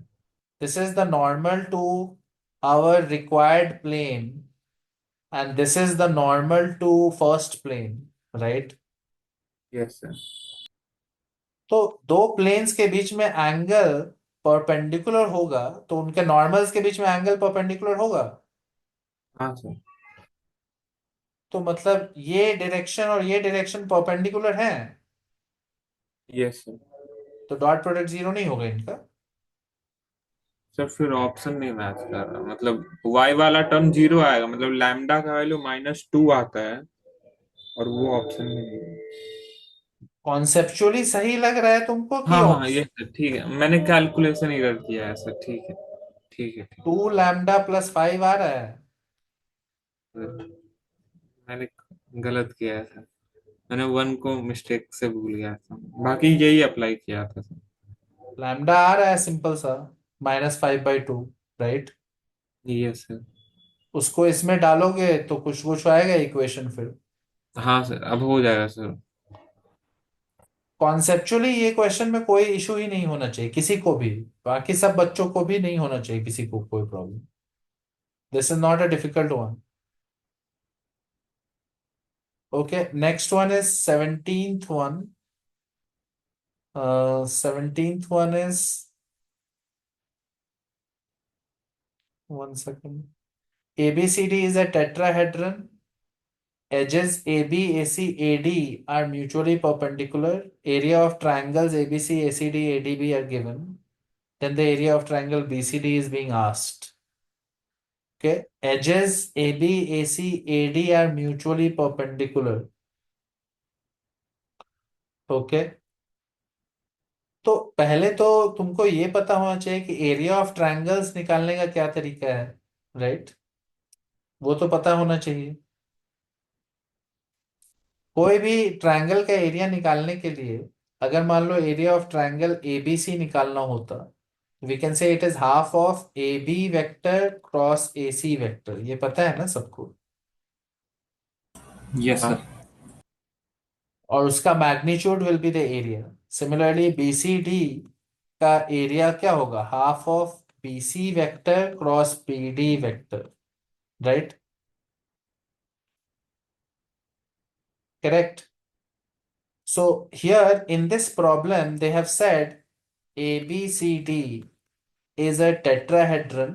This is the normal to our required plane, and this is the normal to first plane, right? Yes sir. तो दो प्लेन्स के बीच में एंगल परपेंडिकुलर होगा, तो उनके नॉर्मल्स के बीच में एंगल परपेंडिकुलर होगा. हाँ सर. तो मतलब ये डायरेक्शन और ये डायरेक्शन परपेंडिकुलर हैं, यस सर. तो डॉट प्रोडक्ट 0 नहीं होगा इनका. सर फिर ऑप्शन नहीं मैच कर रहा, मतलब y वाला टर्म 0 आएगा, मतलब लैम्डा का वैल्यू -2 आता है और वो ऑप्शन में नहीं है. कॉन्सेप्चुअली सही लग रहा है तुमको कि हाँ हाँ, ये ऑप्शन सर ठीक है, मैंने कैलकुलेशन इधर किया है सर. ठीक है, ठीक है, ठीक 2 λ + 5 आ रहा है. है. मैंने गलत किया है सर. मैंने 1 को मिस्टेक से भूल गया था, बाकी यही अप्लाई किया था सर. लैम्डा आ रहा है सिंपल सा, -5/2, राइट? Yes sir. उसको इसमें डालोगे तो कुछ आएगा इक्वेशन फिर। हाँ सर, अब हो जाएगा सर। कॉन्सेप्चुअली ये क्वेश्चन में कोई इशू ही नहीं होना चाहिए किसी को भी, बाकी सब बच्चों को भी नहीं होना चाहिए किसी को कोई problem. This is not a difficult one. Okay, next one is 17th one. 17th one is, one second. ABCD is a tetrahedron. Edges AB, AC, AD are mutually perpendicular. Area of triangles ABC, ACD, ADB are given. Then the area of triangle BCD is being asked. Okay, edges AB, AC, AD are mutually perpendicular. Okay, तो पहले तो तुमको ये पता होना चाहिए कि area of triangles निकालने का क्या तरीका है, राइट? वो तो पता होना चाहिए। कोई भी ट्रायंगल का एरिया निकालने के लिए, अगर मान लो एरिया ऑफ ट्रायंगल एबीसी निकालना होता, we can say it is half of A B vector cross A C vector. ये पता है ना सबको? यस हाँ। सर। और उसका magnitude will be the area. Similarly B C D का एरिया क्या होगा? Half of B C vector cross B D vector, right? Correct. So here in this problem, they have said ABCD is a tetrahedron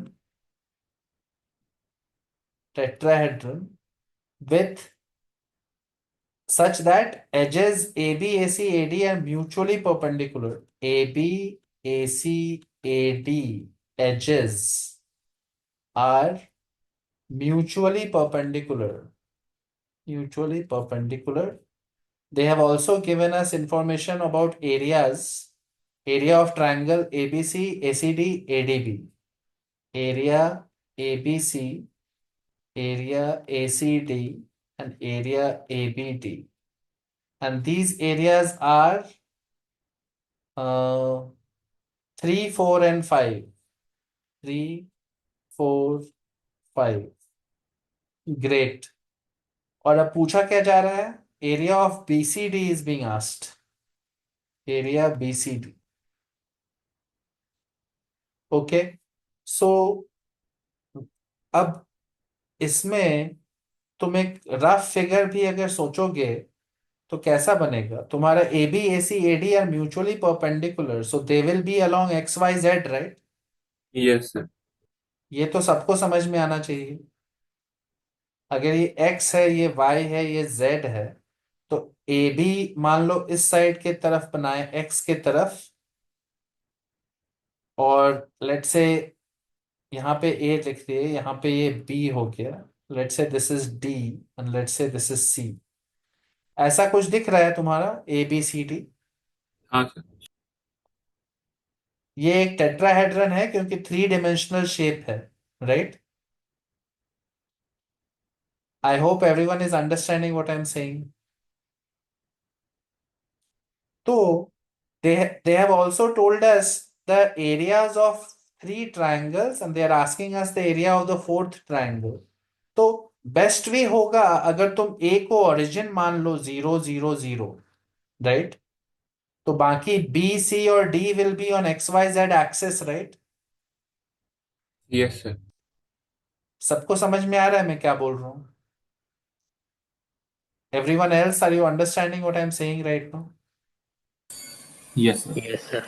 with such that edges AB, AC, AD are mutually perpendicular. AB, AC, AD edges are mutually perpendicular. Mutually perpendicular. They have also given us information about areas. Area of triangle ABC, ACD, ADB. Area ABC, area ACD, and area ABD. And these areas are 3, 4, and 5. 3, 4, 5. Great. और अब पूछा क्या जा रहा है? Area of BCD is being asked. Area BCD। Okay, so अब इसमें तुम एक रफ फिगर भी अगर सोचोगे तो कैसा बनेगा? तुम्हारा A B A C A D are mutually perpendicular, so they will be along X Y Z, right? Yes sir. ये तो सबको समझ में आना चाहिए। अगर ये एक्स है, ये वाई है, ये जेड है, तो ए बी मान लो इस साइड के तरफ बनाए, एक्स के तरफ, और लेट से यहाँ पे ए लिख दिए, यहाँ पे ये बी हो गया। लेट से this is D and let से दिस इज सी। ऐसा कुछ दिख रहा है तुम्हारा ए बी सी डी? हाँ सर। ये एक टेट्राहेड्रन है क्योंकि 3 डाइमेंशनल शेप है, right? I hope everyone is understanding what I am saying. तो they have also told us the areas of 3 triangles and they are asking us the area of the 4th triangle. तो best way होगा अगर तुम ए को origin मान लो 0, 0, 0, right? तो बाकी B C और D will be on X Y Z axis, right? Yes sir. सबको समझ में आ रहा है मैं क्या बोल रहा हूं? Everyone else, are you understanding what I am saying right now? Yes sir. Yes, sir.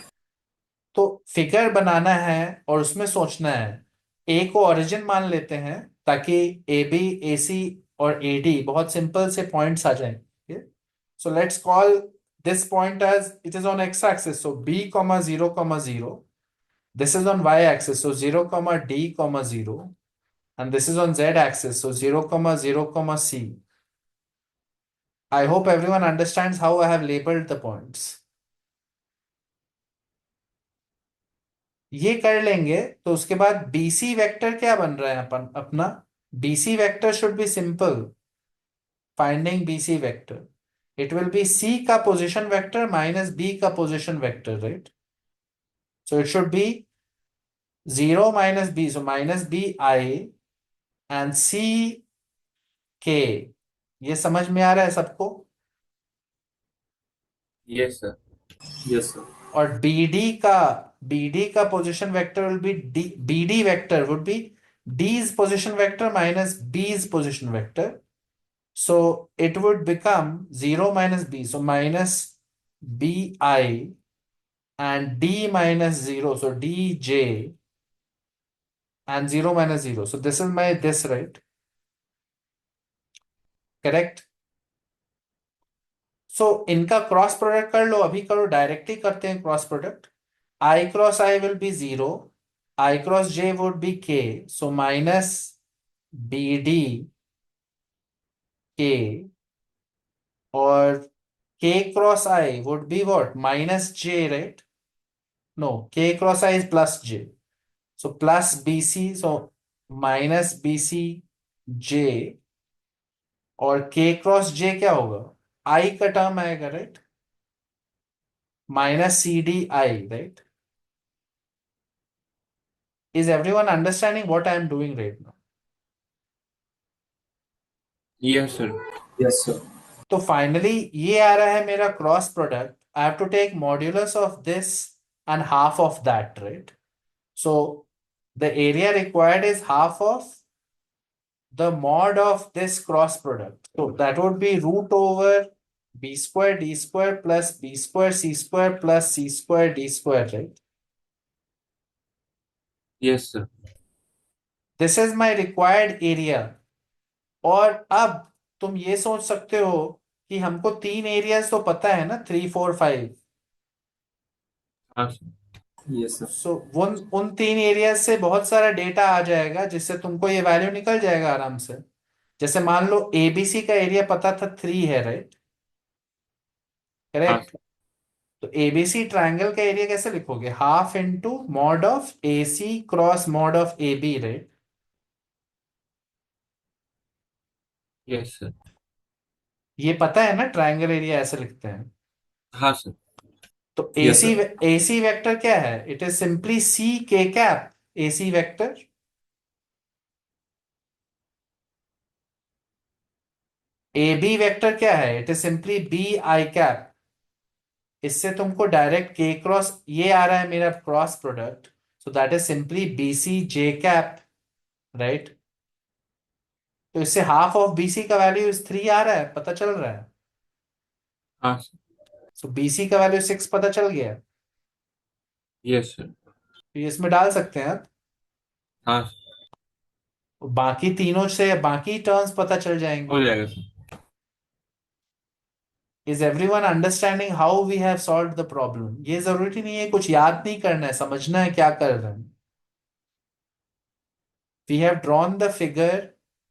तो फिगर बनाना है और उसमें सोचना है। ए को ओरिजिन मान लेते हैं ताकि ए बी ए सी और ए डी बहुत सिंपल से पॉइंट्स आ जाएंगे। So let's call this point as it is on X axis, so B comma 0 comma 0। This is on Y axis, so 0 comma D comma 0, and this is on Z axis, so 0 comma 0 comma C. I hope everyone understands how I have labelled the points. ये कर लेंगे तो उसके बाद BC vector क्या बन रहा है अपन अपना? BC vector should be simple. Finding BC vector, it will be C का पोजीशन वेक्टर माइनस B का position vector, right? So it should be 0 minus b, so minus b I and c k, ये समझ में आ रहा है सबको? Yes sir. Yes sir. और BD का position vector will be D, BD vector would be D's position vector minus B's position vector. So it would become 0 minus b, so minus bi and d minus 0, so dj and 0 minus 0. So this is my this, right? Correct? So इनका cross product कर लो, अभी करो, direct ही करते हैं cross product. I cross I will be 0, I cross j would be k, so minus bd k, और k cross I would be what? Minus j, right? No, k cross I is plus j. So plus BC, so minus BC J, और K cross J क्या होगा? I का term आएगा, right? Minus CD I, right? Is everyone understanding what I am doing right now? Yes sir. Yes sir. तो finally ये आ रहा है मेरा cross product. I have to take modulus of this and half of that, right? So the area required is half of the mod of this cross product. So that would be root over b square d square plus b square c square plus c square d square, right? Yes sir. This is my required area. और अब तुम ये सोच सकते हो कि हमको 3 areas तो पता है ना, 3 4 5. हाँ सर। Yes sir. सो उन 3 एरियाज से बहुत सारा डेटा आ जाएगा, जिससे तुमको ये वैल्यू निकल जाएगा आराम से. जैसे मान लो एबीसी का एरिया पता था 3 है, राइट? हाँ करेक्ट. सर। तो एबीसी ट्रायंगल का एरिया कैसे लिखोगे? Half into mod of AC cross mod of AB, right? Yes sir. ये पता है ना, ट्रायंगल एरिया ऐसे लिखते हैं. हाँ सर। तो yes AC sir. AC vector क्या है? It is simply C K cap. AC vector AB vector क्या है? It is simply B I cap. इससे तुमको डायरेक्ट के क्रॉस, ये आ रहा है मेरा cross product, so that is simply BC J cap, right? तो इससे हाफ ऑफ BC का वैल्यू इज 3 आ रहा है, पता चल रहा है. हाँ सर। सो BC का वैल्यू 6 पता चल गया. Yes sir. तो ये इसमें डाल सकते हैं आप. हाँ सर। बाकी तीनों से बाकी टर्म्स पता चल हो जाएंगे. जाएगा sir. Is everyone understanding how we have solve the problem? ये जरूरी नहीं है कुछ याद नहीं करना है, समझना है क्या कर रहे हैं. We have drawn the figure,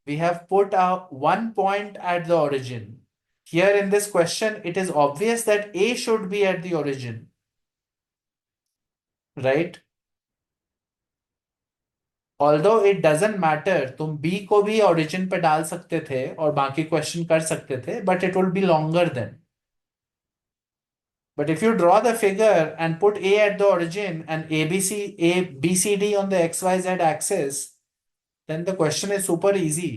we have put one point at the origin. Here in this question, it is obvious that A should be at the origin, right? Although it doesn't matter, तुम B को भी origin पे डाल सकते थे और बाकी question कर सकते थे, but it will be longer then. But if you draw the figure and put A at the origin and ABCD on the XYZ axis, then the question is super easy.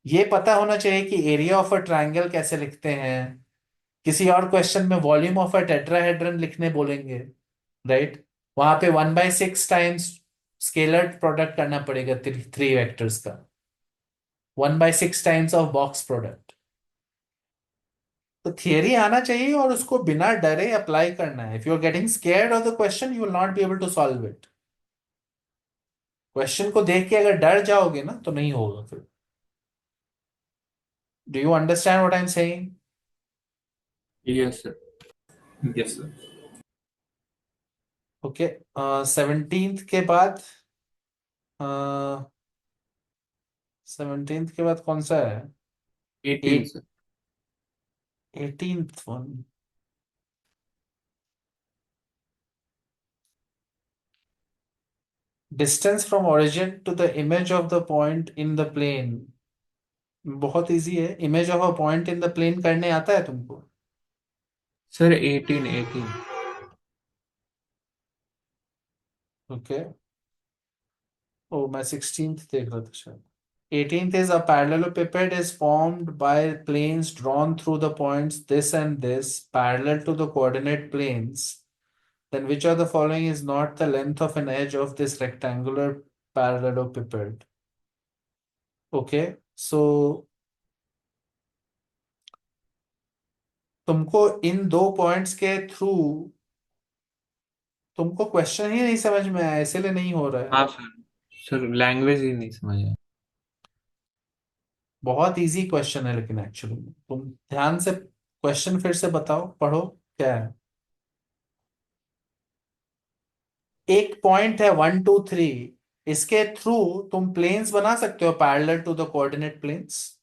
ये पता होना चाहिए कि area of a triangle कैसे लिखते हैं. किसी और क्वेश्चन में वॉल्यूम ऑफ अ टेट्राहेड्रन लिखने बोलेंगे, राइट? वहां पे 1/6 टाइम्स स्केलर प्रोडक्ट करना पड़ेगा 3 वेक्टर्स का. 1/6 टाइम्स ऑफ बॉक्स प्रोडक्ट. तो थियरी आना चाहिए और उसको बिना डरे अप्लाई करना है. If you are getting scared of the question, you will not be able to solve it. Question को देख के अगर डर जाओगे ना, तो नहीं होगा फिर. Do you understand what I am saying? Yes sir. Yes sir. Okay. 17th के बाद 17th के बाद कौन सा है? 18 sir. 18th one. Distance from origin to the image of the point in the plane. बहुत इजी है. Image of a point in the plane करने आता है तुमको? सर 18 18। ओके. ओ मैं 16th देख रहा था शायद. 18th is a parallelepiped is formed by planes drawn through the points this and this parallel to the coordinate planes. Then which of the following is not the length of an edge of this rectangular parallelepiped? Okay, so तुमको इन दो points के through तुमको question ही नहीं समझ में आया, इसलिए नहीं हो रहा है. हाँ सर, सर लैंग्वेज ही नहीं समझ आया। बहुत इजी क्वेश्चन है लेकिन एक्चुअली तुम ध्यान से क्वेश्चन फिर से बताओ, पढ़ो क्या है. एक पॉइंट है 1 2 3, इसके थ्रू तुम प्लेन्स बना सकते हो parallel to the coordinate planes.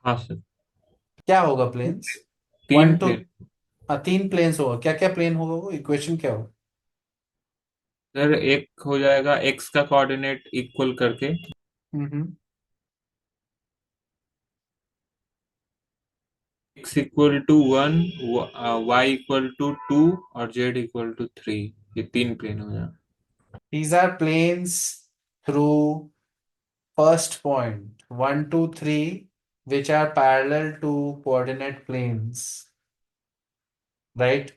हाँ सर, क्या होगा प्लेन्स? तीन वन टू प्लेन। हाँ, 3 प्लेन्स होगा. क्या क्या प्लेन होगा, वो इक्वेशन क्या होगा? सर एक हो जाएगा एक्स का कोऑर्डिनेट इक्वल करके, hmm. X equal to 1, y equal to 2 और जेड इक्वल टू 3। ये तीन प्लेन हो जाए। These are planes through first point 1 2 3, which are parallel to coordinate planes, right?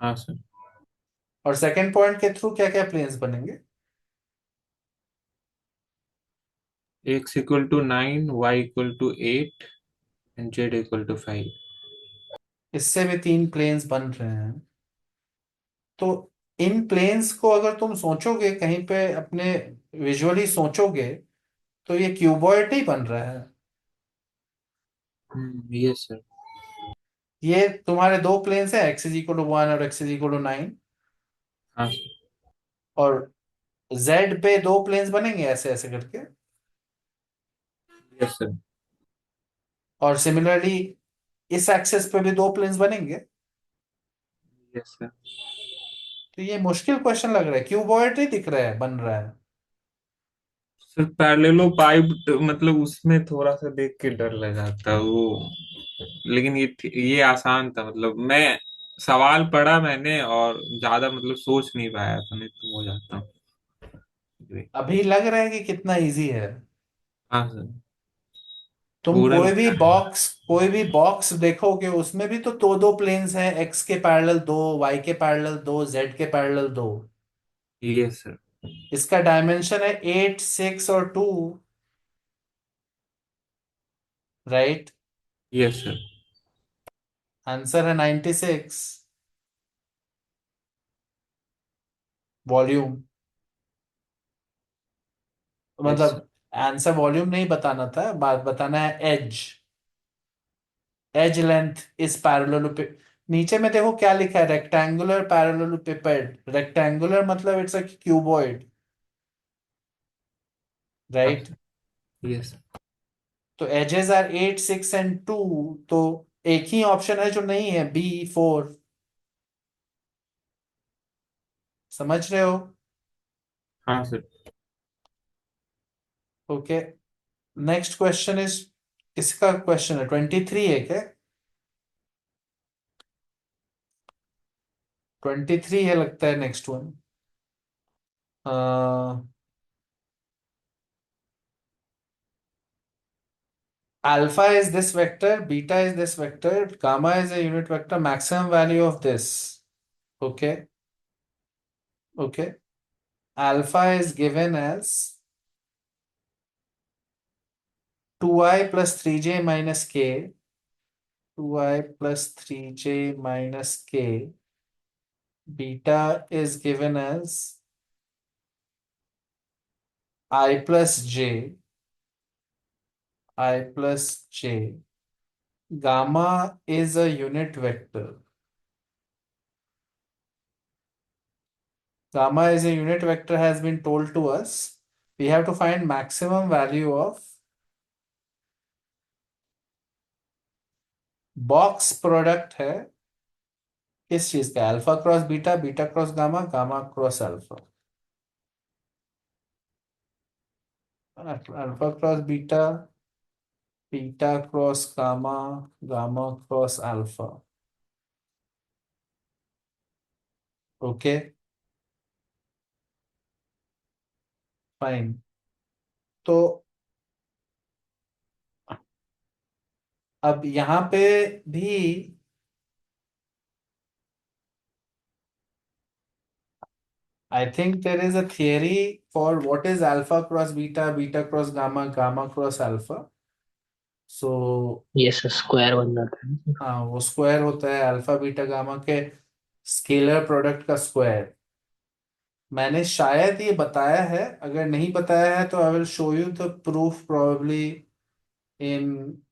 हाँ सर, और सेकेंड पॉइंट के थ्रू क्या क्या प्लेन्स बनेंगे? X equal to 9, Y equal to 8 and Z equal to 5। इससे भी 3 प्लेन्स बन रहे हैं. तो इन प्लेन्स को अगर तुम सोचोगे कहीं पे अपने विजुअली सोचोगे तो ये क्यूबॉइड नहीं बन रहा है. Yes sir. ये तुम्हारे दो प्लेन्स है, एक्स इज इक्वल टू 1 और एक्स इज इक्वल टू 9. हाँ सर। और जेड पे दो प्लेन्स बनेंगे ऐसे ऐसे करके. Yes sir. और सिमिलरली इस एक्सेस पे भी दो प्लेन्स बनेंगे. Yes sir. तो ये मुश्किल क्वेश्चन लग रहा है, क्यूबॉइड नहीं दिख रहा है बन रहा है. सर पैरेललो पाइप मतलब उसमें थोड़ा सा देख के डर लग जाता है वो, लेकिन ये आसान था। मतलब मैं सवाल पढ़ा मैंने और ज्यादा मतलब सोच नहीं पाया था, नहीं तो हो जाता। अभी लग रहा है कि कितना इजी है. हाँ सर, तुम पूरा कोई भी बॉक्स देखोगे उसमें भी तो दो दो प्लेन्स हैं, एक्स के पैरेलल दो, वाई के पैरेलल दो, जेड के पैरेलल दो. Yes sir. इसका डायमेंशन है 8 6 और 2, राइट? Yes sir. आंसर है 96 वॉल्यूम. यस मतलब आंसर वॉल्यूम नहीं बताना था, बात बताना है एज. एज लेंथ इस पैरेललोपिड. नीचे में देखो क्या लिखा है, रेक्टेंगुलर पैरेललोपिपेड. रेक्टेंगुलर मतलब it's a cuboid, right? Yes. तो एजेस आर 8 6 एंड 2. तो एक ही ऑप्शन है जो नहीं है, B4. समझ रहे हो? हाँ sir. Okay. Next question is, किसका क्वेश्चन है? 23 है क्या? 23 है लगता है next one. Alpha is this vector, beta is this vector, gamma is a unit vector, maximum value of this. Okay. Okay. Alpha is given as 2i plus 3j minus k. 2i plus 3j minus k. Beta is given as I plus j. I plus j. Gamma is a unit vector. Gamma is a unit vector has been told to us. We have to find maximum value of box product है किस चीज का? Alpha cross beta, beta cross gamma, gamma cross alpha. Alpha cross beta, beta cross gamma, gamma cross alpha. Okay. Fine. तो अब यहाँ पे भी I think there is a theory for what is alpha cross beta, beta cross gamma, gamma cross alpha. So yes square बन जाता है। हाँ, वो स्क्वायर होता है अल्फा बीटा गामा के स्केलर प्रोडक्ट का स्क्वायर। मैंने शायद ये बताया है, अगर नहीं बताया है तो I will show you the proof probably in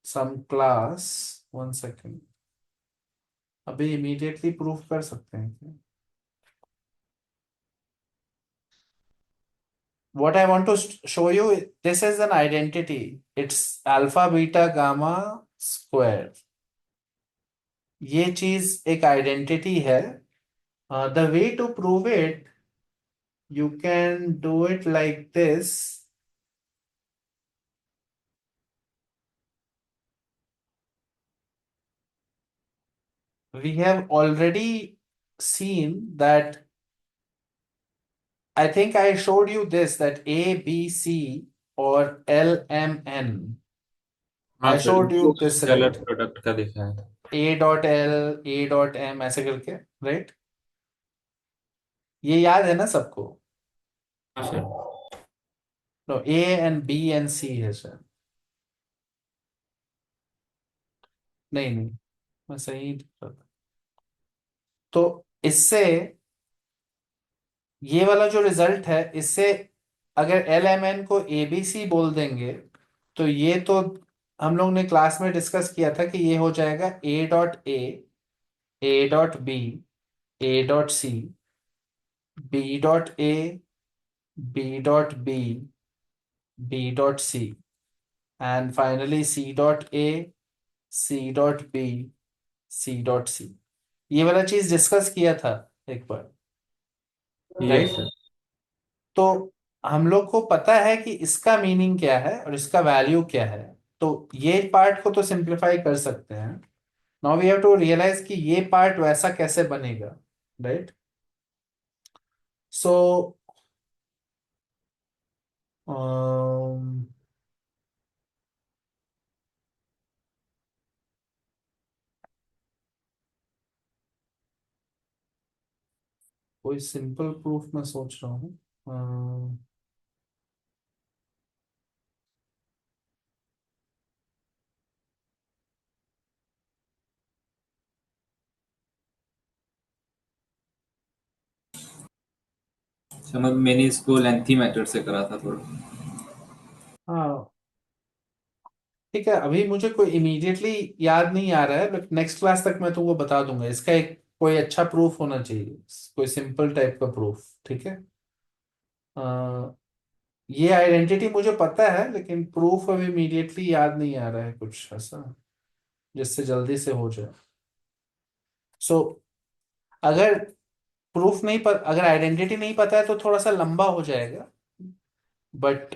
some class. One second, अभी इमीडिएटली प्रूफ कर सकते हैं क्या? What I want to show you, this is an identity. It's alpha beta gamma square. ये चीज एक आइडेंटिटी है। The way to prove it, you can do it like this. We have already seen that. I think I showed you this, that A, B, C or L, M, N. हाँ I sir, showed you this, scalar right? Product का दिखाया था। A dot L, A dot M ऐसे करके, right? ये याद है ना सबको? हाँ sir. No, A and B and C है सर। नहीं नहीं, मैं सही लिख रहा था। तो इससे ये वाला जो रिजल्ट है, इससे अगर एल एम एन को ए बी सी बोल देंगे, तो ये तो हम लोग ने क्लास में डिस्कस किया था कि ये हो जाएगा A dot A dot B, A dot C, B dot A, B dot B, B dot C, and finally C dot A, C dot B, C dot C. ये वाला चीज डिस्कस किया था एक बार, यस राइट? सर। तो हम लोग को पता है कि इसका मीनिंग क्या है और इसका वैल्यू क्या है, तो ये पार्ट को तो सिंप्लीफाई कर सकते हैं। Now we have to realise कि ये पार्ट वैसा कैसे बनेगा, राइट? सो कोई सिंपल प्रूफ मैं सोच रहा हूँ। समझ, मैंने इसको लेंथी मेथड से करा था थोड़ा। हाँ ठीक है, अभी मुझे कोई इमीडिएटली याद नहीं आ रहा है, बट नेक्स्ट क्लास तक मैं तुमको बता दूंगा। इसका एक कोई अच्छा प्रूफ होना चाहिए, कोई सिंपल टाइप का प्रूफ, ठीक है? ये आइडेंटिटी मुझे पता है, लेकिन प्रूफ अभी इमीडिएटली याद नहीं आ रहा है कुछ ऐसा जिससे जल्दी से हो जाए। सो अगर प्रूफ नहीं अगर आइडेंटिटी नहीं पता है तो थोड़ा सा लंबा हो जाएगा, but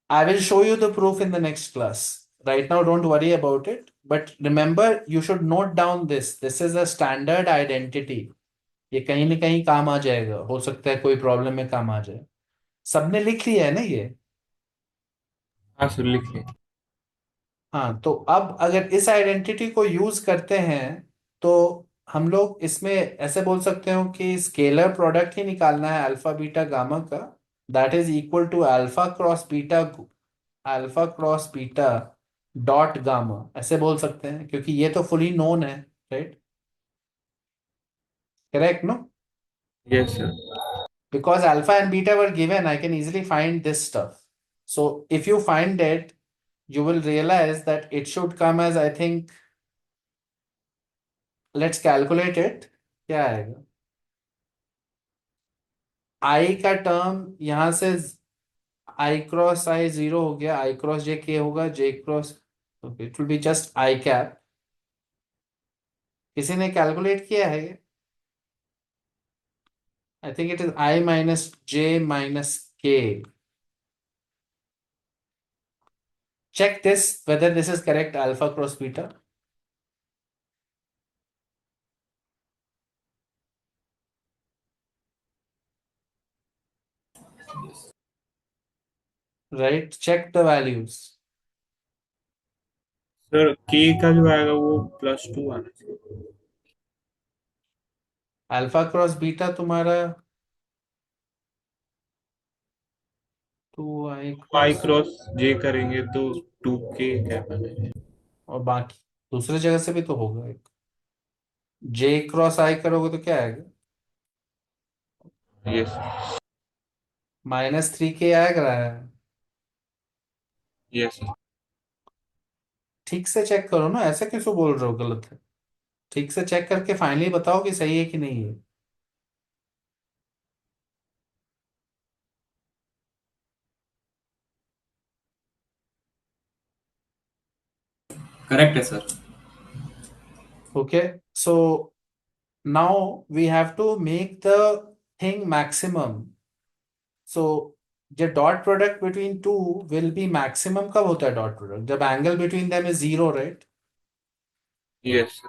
I will show you the proof in the next class. Right now, don't worry about it. But remember, you should note down this. This is a standard identity. ये कहीं ना कहीं काम आ जाएगा, हो सकता है कोई प्रॉब्लम में काम आ जाए। सबने लिख लिया है ना ये? हाँ सर, लिख लिया। हाँ, तो अब अगर इस आइडेंटिटी को यूज करते हैं, तो हम लोग इसमें ऐसे बोल सकते हो कि स्केलर प्रोडक्ट ही निकालना है अल्फा बीटा गामा का, that is equal to alpha cross beta dot gamma, ऐसे बोल सकते हैं, क्योंकि ये तो फुली नोन है, right? Correct no? Yes sir. Because alpha and beta were given, I can easily find this stuff. So if you find it, you will realize that it should come as, I think, let's calculate it. क्या आएगा? I का term यहां से I cross I zero हो गया, I cross J K होगा, J cross, okay, it will be just I cap. किसी ने कैलकुलेट किया है ये? I think it is I minus J minus K. Check this, whether this is correct, alpha cross beta. right? Check the values. Sir के का जो आएगा वो +2 आना चाहिए। अल्फा क्रॉस बीटा तुम्हारा 2i आई क्रॉस, क्रॉस जे करेंगे तो 2k क्या बनेगा? और बाकी दूसरे जगह से भी तो होगा एक। जे क्रॉस आई करोगे तो क्या आएगा? यस -3k आएगा। यस ठीक से चेक करो ना, ऐसे कैसे बोल रहे हो गलत है? ठीक से चेक करके फाइनली बताओ कि सही है कि नहीं है। करेक्ट है sir. Okay, so now we have to make the thing maximum. So the dot product between two will be maximum कब होता है डॉट प्रोडक्ट? जब angle between them is zero, right? Yes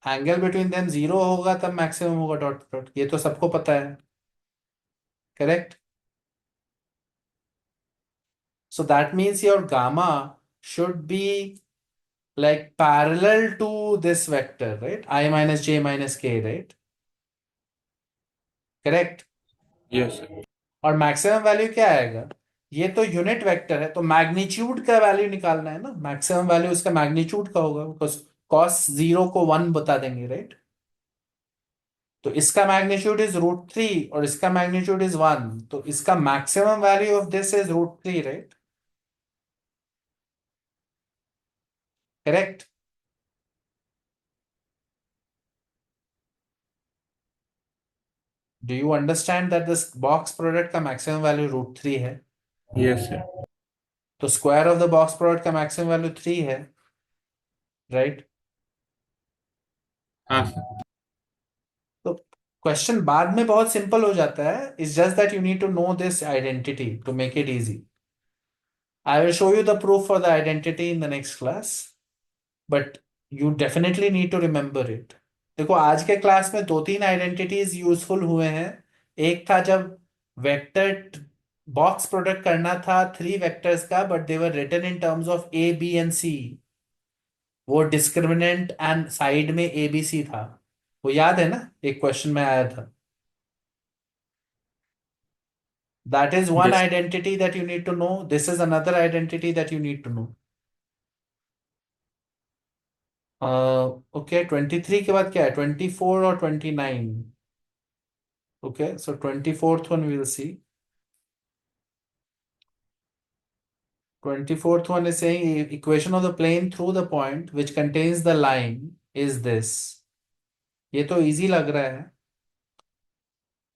angle between them zero होगा तब maximum होगा dot product, ये तो सबको पता है, correct? So that means your gamma should be like parallel to this vector, right? I minus j minus k, right? Correct? Yes और maximum value क्या आएगा? ये तो यूनिट वेक्टर है, तो मैग्नीट्यूड का वैल्यू निकालना है ना। मैक्सिमम वैल्यू इसका मैग्नीट्यूड का होगा, बिकॉज कॉस जीरो को 1 बता देंगे, राइट? तो इसका मैग्नीट्यूड इज √3 और इसका मैग्नीट्यूड इज 1, तो इसका maximum value of this is √3, right? Correct? Do you understand that this box product का मैक्सिमम वैल्यू √3 है? यस सर तो square of the box product का मैक्सिमम वैल्यू 3 है, राइट? हाँ सर तो क्वेश्चन बाद में बहुत सिंपल हो जाता है, it's just that you need to know this identity to make it easy. I will show you the proof for the identity in the next class, but you definitely need to remember it. देखो, आज के class में दो तीन identities useful हुए हैं। एक था जब वेक्टर बॉक्स प्रोडक्ट करना था 3 वेक्टर्स का, but they were written in terms of A B and C. वो डिस्क्रिमिनेंट एंड साइड में ए बी सी था, वो याद है ना? एक क्वेश्चन में आया था। That is one yes identity that you need to know. This is another identity that you need to know. Okay, 23 के बाद क्या है? 24 और 29। Okay, so 24th one we'll see. 24th one is saying equation of the plane through the point which contains the line is this. ये तो easy लग रहा है।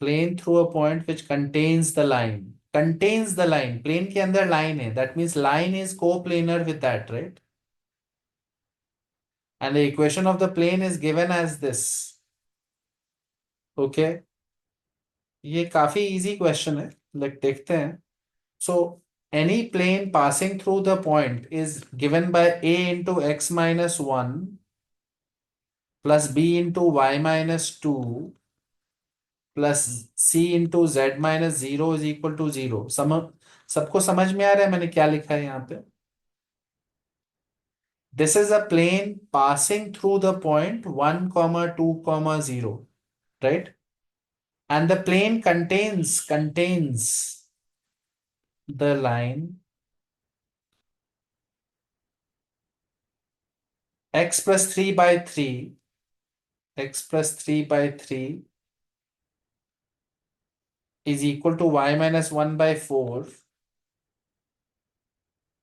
Plane through a point which contains the line. Contains the line. Plane के अंदर line है, that means line is coplanar with that, right? And the equation of the plane is given as this. Okay, ये काफी easy question है, like देखते हैं। So any plane passing through the point is given by a into x minus 1 plus b into y minus 2 plus c into z minus 0 is equal to 0। सबको समझ में आ रहा है मैंने क्या लिखा है यहाँ पे? This is a plane passing through the point 1 comma 2 comma 0, right? And the plane contains the line x plus 3 by 3, x plus 3 by 3 is equal to y minus 1 by 4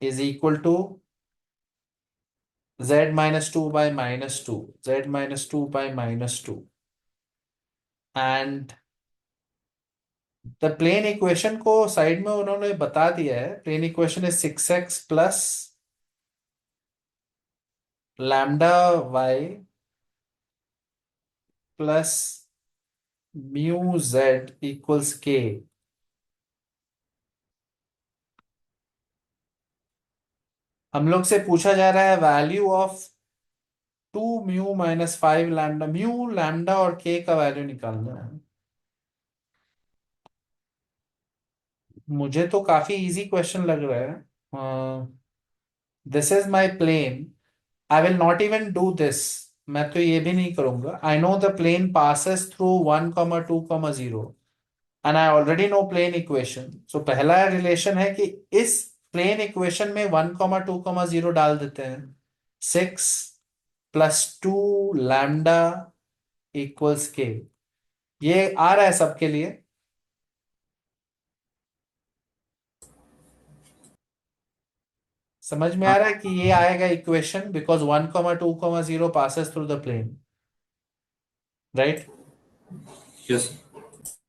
is equal to z minus 2 by minus 2, z minus 2 by minus 2। And the plane equation को side में उन्होंने बता दिया है। Plane equation is 6x plus lambda y plus mu z equals k। हम लोग से पूछा जा रहा है value of 2 mu - 5 lambda. Mu lambda और k का वैल्यू निकालना है। मुझे तो काफी इजी क्वेश्चन लग रहा है। This is my plane, I will not even do this. मैं तो ये भी नहीं करूंगा। I know the plane passes through 1,2,0 and I already know plane equation. So पहला रिलेशन है कि इस प्लेन इक्वेशन में 1,2,0 डाल देते हैं। 6 + 2 लैम्डा इक्वल्स के। ये आ रहा है सबके लिए? समझ में आ हाँ। रहा है कि ये आएगा equation because 1,2,0 passes through the plane, right? Yes.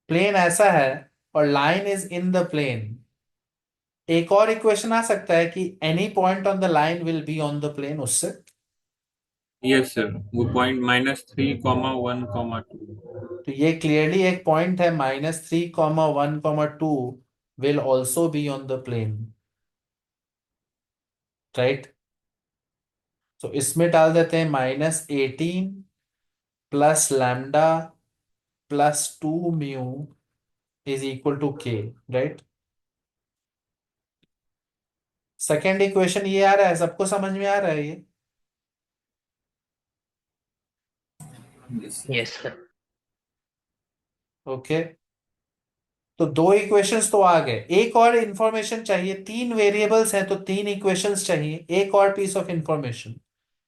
Plane ऐसा है और line is in the plane. एक और इक्वेशन आ सकता है कि any point on the line will be on the plane, उससे। यस सर, वो पॉइंट -3, 1, 2। तो ये क्लियरली एक पॉइंट है, -3, 1, 2 will also be on the plane, right? तो इसमें डाल देते हैं -18 + lambda +2 mu is equal to K, right? Second equation ये आ रहा है, सबको समझ में आ रहा है ये? यस। Yes sir. ओके। तो दो इक्वेशंस तो आ गए, एक और इंफॉर्मेशन चाहिए। तीन वेरिएबल्स हैं तो तीन इक्वेशंस चाहिए, एक और पीस ऑफ इंफॉर्मेशन।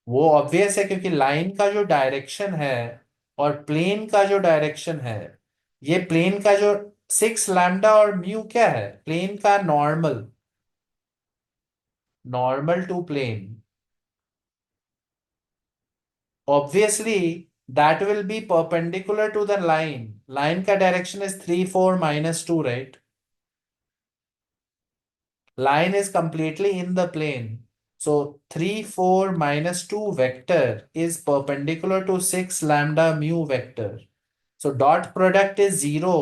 वो ऑब्वियस है क्योंकि लाइन का जो डायरेक्शन है और प्लेन का जो डायरेक्शन है, ये प्लेन का जो 6 लैम्डा और म्यू क्या है? प्लेन का normal, normal to plane. Obviously, that will be perpendicular to the line. Line का direction is 3, 4, -2, right? Line is completely in the plane. So 3, 4, -2 vector is perpendicular to 6 lambda mu vector. So dot product is 0.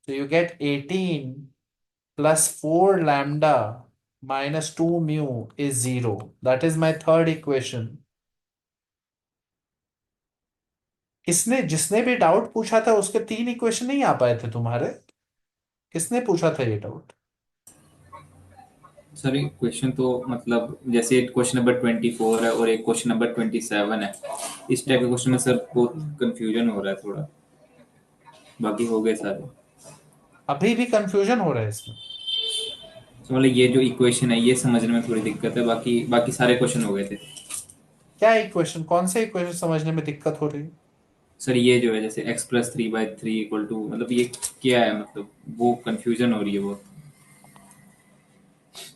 So you get 18 plus 4 lambda minus 2 mu is 0. That is my third equation. किसने जिसने भी doubt पूछा था उसके तीन equation नहीं आ पाए थे तुम्हारे? किसने पूछा था ये डाउट? सर एक क्वेश्चन तो मतलब जैसे क्वेश्चन नंबर 24 है और एक क्वेश्चन नंबर 27 है, इस टाइप के क्वेश्चन में सर बहुत कंफ्यूजन हो रहा है थोड़ा। बाकी हो गए सारे। अभी भी कंफ्यूजन हो रहा है इसमें? तो मतलब ये जो इक्वेशन है ये समझने में थोड़ी दिक्कत है, बाकी बाकी सारे क्वेश्चन हो गए थे। क्या इक्वेशन? कौन से इक्वेशन समझने में दिक्कत हो रही है? सर ये जो है जैसे x+3/3 इक्वल टू मतलब ये क्या है, मतलब वो कंफ्यूजन हो रही है बहुत।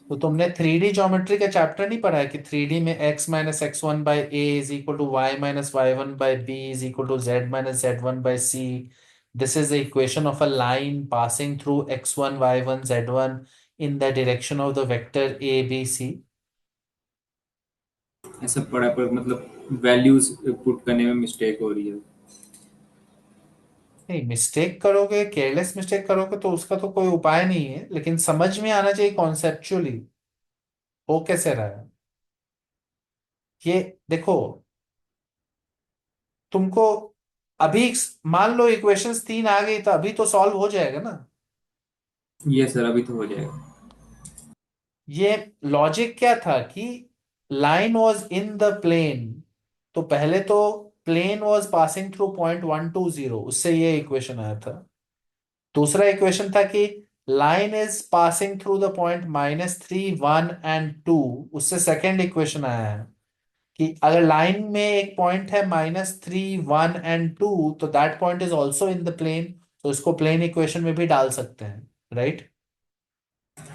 तो तुमने 3D ज्योमेट्री का चैप्टर नहीं पढ़ा है कि 3D में x-x1/a is equal to y-y1/b is equal to z-z1/c। This is the equation of a line passing through x1 y1 z1 in the direction of the vector a b c। ऐसा पढ़ा पर मतलब values put करने में mistake हो रही है। नहीं, मिस्टेक करोगे, केयरलेस मिस्टेक करोगे तो उसका तो कोई उपाय नहीं है, लेकिन समझ में आना चाहिए कॉन्सेप्चुअली हो कैसे रहा है। ये देखो, तुमको अभी मान लो इक्वेशंस तीन आ गई तो अभी तो सॉल्व हो जाएगा ना। ये सर अभी तो हो जाएगा। ये लॉजिक क्या था कि line was in the plane, तो पहले तो प्लेन वॉज पासिंग थ्रू .120, उससे ये इक्वेशन आया था। दूसरा इक्वेशन था कि line is passing through the point -3, 1 and 2, उससे सेकेंड इक्वेशन आया है कि अगर लाइन में एक पॉइंट है -3, 1 and 2 तो that point is also in the plane, तो इसको प्लेन इक्वेशन में भी डाल सकते हैं, राइट?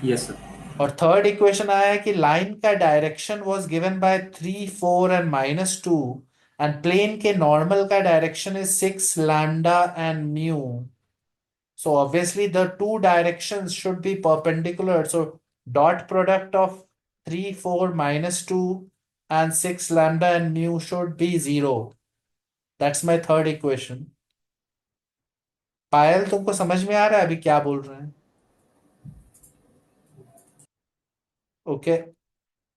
Yes sir. और थर्ड इक्वेशन आया है कि लाइन का direction was given by 3, 4 and -2 and plane के नॉर्मल का direction is 6 lambda and mu. So obviously the two directions should be perpendicular. So dot product of 3, 4, -2 and 6 lambda and mu should be 0. That's my third equation. पायल, तुमको समझ में आ रहा है अभी क्या बोल रहे हैं? ओके।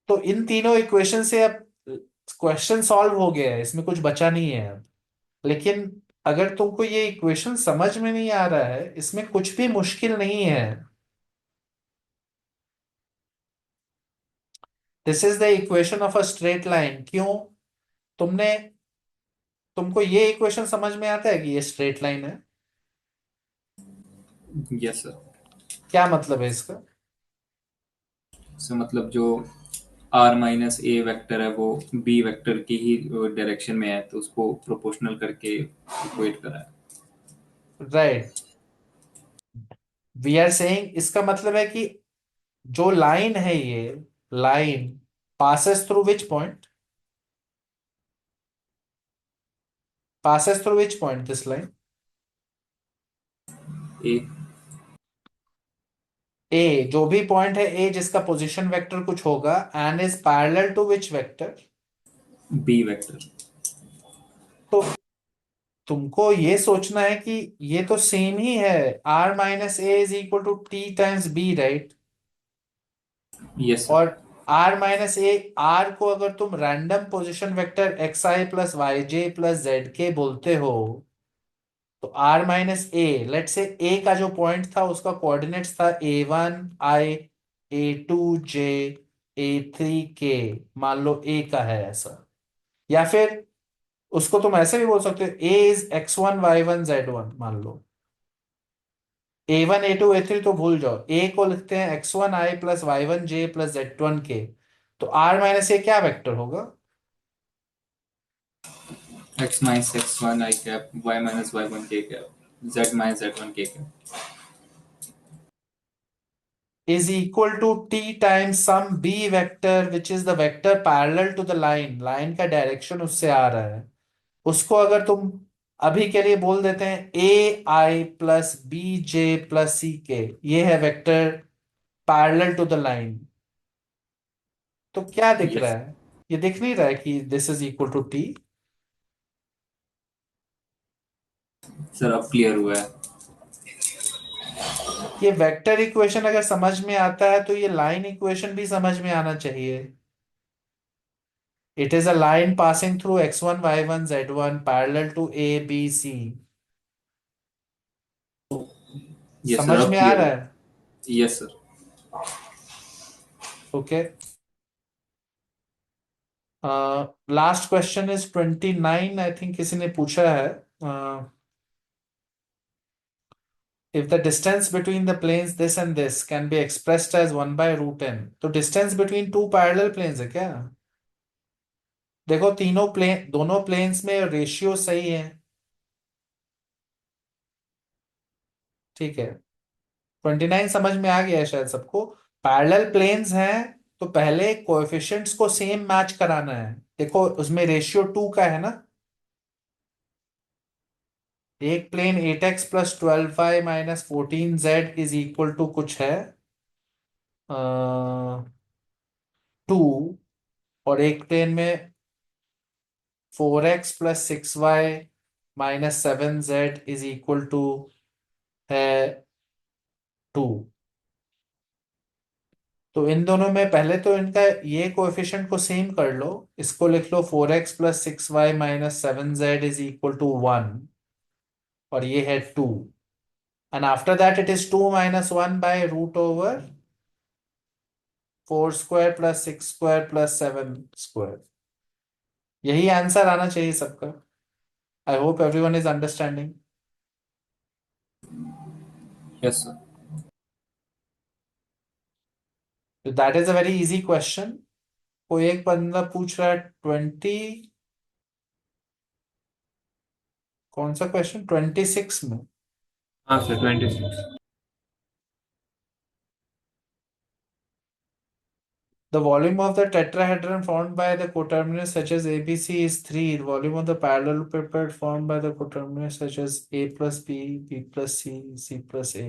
तो इन तीनों इक्वेशन से अब क्वेश्चन सॉल्व हो गया है, इसमें कुछ बचा नहीं है अब। लेकिन अगर तुमको ये इक्वेशन समझ में नहीं आ रहा है, इसमें कुछ भी मुश्किल नहीं है। This is the equation of a straight line. क्यों? तुमने तुमको ये इक्वेशन समझ में आता है कि ये स्ट्रेट लाइन है? Yes sir. क्या मतलब है इसका? सो मतलब जो आर माइनस ए वेक्टर है वो बी वेक्टर की ही डायरेक्शन में है, तो उसको प्रोपोर्शनल करके इक्वेट करा है। राइट। वी आर सेइंग, इसका मतलब है कि जो लाइन है, ये line passes through which point? Passes through which point this line? A A, जो भी पॉइंट है A जिसका पोजीशन वेक्टर कुछ होगा, and is parallel to which vector? B vector. तो तुमको ये सोचना है कि ये तो सेम ही है, r minus A is equal to t times B, right? Yes sir. और r माइनस ए, r को अगर तुम random position vector xi plus y j plus z k बोलते हो, तो r minus A, let say a का जो point था उसका कोऑर्डिनेट्स था a1 i, a2 j, a3 k। मान लो a का है ऐसा, या फिर उसको तुम ऐसे भी बोल सकते हो, a is x1 y1 z1। मान लो a1 a2 a3 तो भूल जाओ, a को लिखते हैं x1 i plus y1 j plus z1 k। तो r माइनस ए क्या वेक्टर होगा? X minus x one i cap, y minus y one k cap, z minus z one k cap. Is equal to t times some b vector which is the vector parallel to the line. Line का direction उससे आ रहा है, उसको अगर तुम अभी के लिए बोल देते हैं A I plus B J plus C K, ये है vector parallel to the line. तो क्या दिख रहा यस है? ये दिख नहीं रहा है कि this is equal to T? Sir, अब क्लियर हुआ है। ये वेक्टर इक्वेशन अगर समझ में आता है तो ये लाइन इक्वेशन भी समझ में आना चाहिए। It is a line passing through x1 y1 z1 parallel to a b c। Yes sir, समझ अब में आ क्लियर रहा हुआ। है? Yes sir. Okay. Last question is 29, I think किसी ने पूछा है। If the distance between the planes this and this can be expressed as 1 by root n, तो distance between two parallel planes है क्या? देखो तीनों प्लेन, दोनों प्लेन्स में रेशियो सही है, ठीक है। 29 समझ में आ गया है शायद सबको। पैरेलल प्लेन्स हैं तो पहले कोएफिशिएंट्स को सेम मैच कराना है। देखो उसमें रेशियो 2 का है ना। एक plane 8x plus 12y minus 14z is equal to कुछ है 2, और एक प्लेन में 4x plus 6y minus 7z is equal to है 2। तो इन दोनों में पहले तो इनका ये कोएफिशिएंट को सेम कर लो, इसको लिख लो 4x plus 6y minus 7z is equal to 1, और ये है 2। And after that it is 2 minus 1 by root over 4 square plus 6 square plus 7 square. यही आंसर आना चाहिए सबका। I hope everyone is understanding. Yes sir. That is a very easy question. कोई एक बंदा पूछ रहा है 20, कौन सा क्वेश्चन, 26 में? हाँ sir, 26। The volume of the tetrahedron formed by the coterminous such as ABC is 3. The volume of the parallelepiped formed by the coterminous such as A plus B, B plus C, C plus A.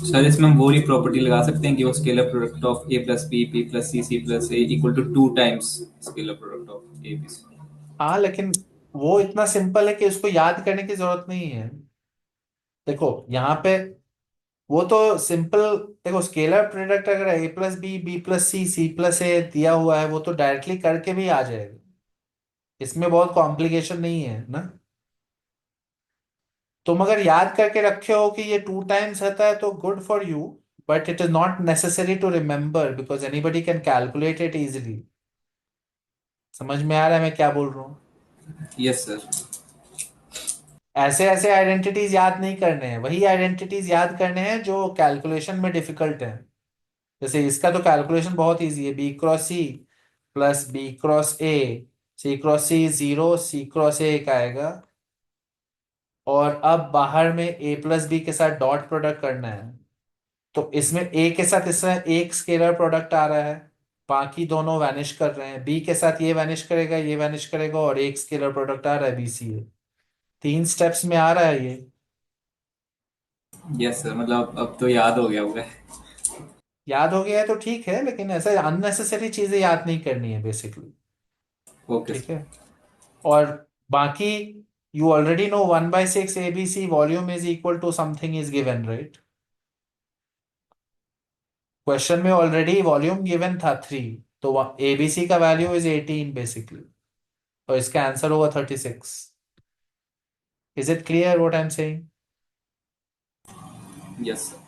Sir, इसमें हम वो ही property लगा सकते हैं कि वो scalar product of A plus B, B plus C plus A equal to 2 times scalar product of A B C. हाँ, लेकिन वो इतना सिंपल है कि उसको याद करने की जरूरत नहीं है। देखो यहाँ पे वो तो सिंपल, देखो स्केलर प्रोडक्ट अगर A plus B, B plus C plus A दिया हुआ है वो तो डायरेक्टली करके भी आ जाएगा, इसमें बहुत कॉम्प्लिकेशन नहीं है ना। तुम अगर याद करके रखे हो कि ये 2 टाइम्स रहता है तो good for you, but it is not necessary to remember because anybody can calculate it easily. समझ में आ रहा है मैं क्या बोल रहा हूँ? Yes sir. ऐसे ऐसे आइडेंटिटीज याद नहीं करने हैं, वही आइडेंटिटीज याद करने हैं जो कैलकुलेशन में डिफिकल्ट है। जैसे इसका तो कैलकुलेशन बहुत इजी है, B cross C plus B cross A, C cross C 0, C cross A एक आएगा, और अब बाहर में ए प्लस बी के साथ डॉट प्रोडक्ट करना है, तो इसमें ए के साथ इसमें एक स्केलर प्रोडक्ट आ रहा है, बाकी दोनों वैनिश कर रहे हैं, बी के साथ ये वैनिश करेगा, ये वैनिश करेगा, और एक स्केलर प्रोडक्ट आ रहा है बी सी ए। 3 स्टेप्स में आ रहा है ये। यस सर, मतलब अब तो याद हो गया होगा। याद हो गया है तो ठीक है, लेकिन ऐसे अननेसेसरी चीजें याद नहीं करनी है बेसिकली। ओके ठीक सर। है। और बाकी you already know 1/6 ABC volume is equal to something is given, right? Question में ऑलरेडी वॉल्यूम गिवन था 3, तो ABC का वैल्यू इज 18 बेसिकली, और इसका आंसर होगा 36। Is it clear what I am saying? Yes sir.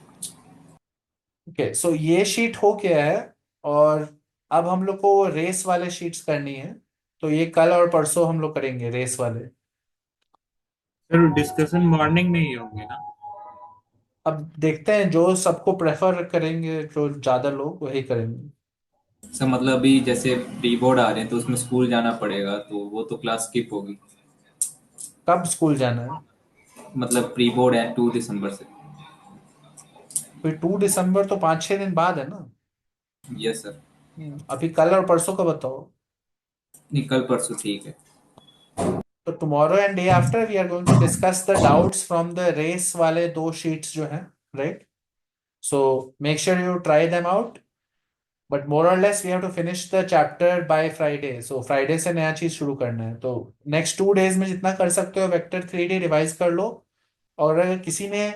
Okay, so ये sheet हो गया है, और अब हम लोग को रेस वाले शीट्स करनी है, तो ये कल और परसों हम लोग करेंगे रेस वाले। सर डिस्कशन मॉर्निंग में ही होंगे ना? अब देखते हैं, जो सबको प्रेफर करेंगे, जो ज्यादा लोग वही करेंगे। सर मतलब अभी जैसे प्री बोर्ड आ रहे हैं तो उसमें स्कूल जाना पड़ेगा, तो वो तो क्लास स्किप होगी। कब स्कूल जाना है? मतलब प्री बोर्ड है 2 दिसंबर से। फिर 2 दिसंबर तो 5-6 दिन बाद है ना। Yes sir. अभी कल और परसों का बताओ। नहीं, कल परसों ठीक है। तो tomorrow and day after we are going to discuss the doubts from the race वाले 2 शीट्स जो हैं, right? So make sure you try them out, but more or less we have to finish the chapter by Friday. So Friday से नया चीज शुरू करना है, तो नेक्स्ट 2 डेज में जितना कर सकते हो वेक्टर 3D रिवाइज कर लो। और अगर किसी ने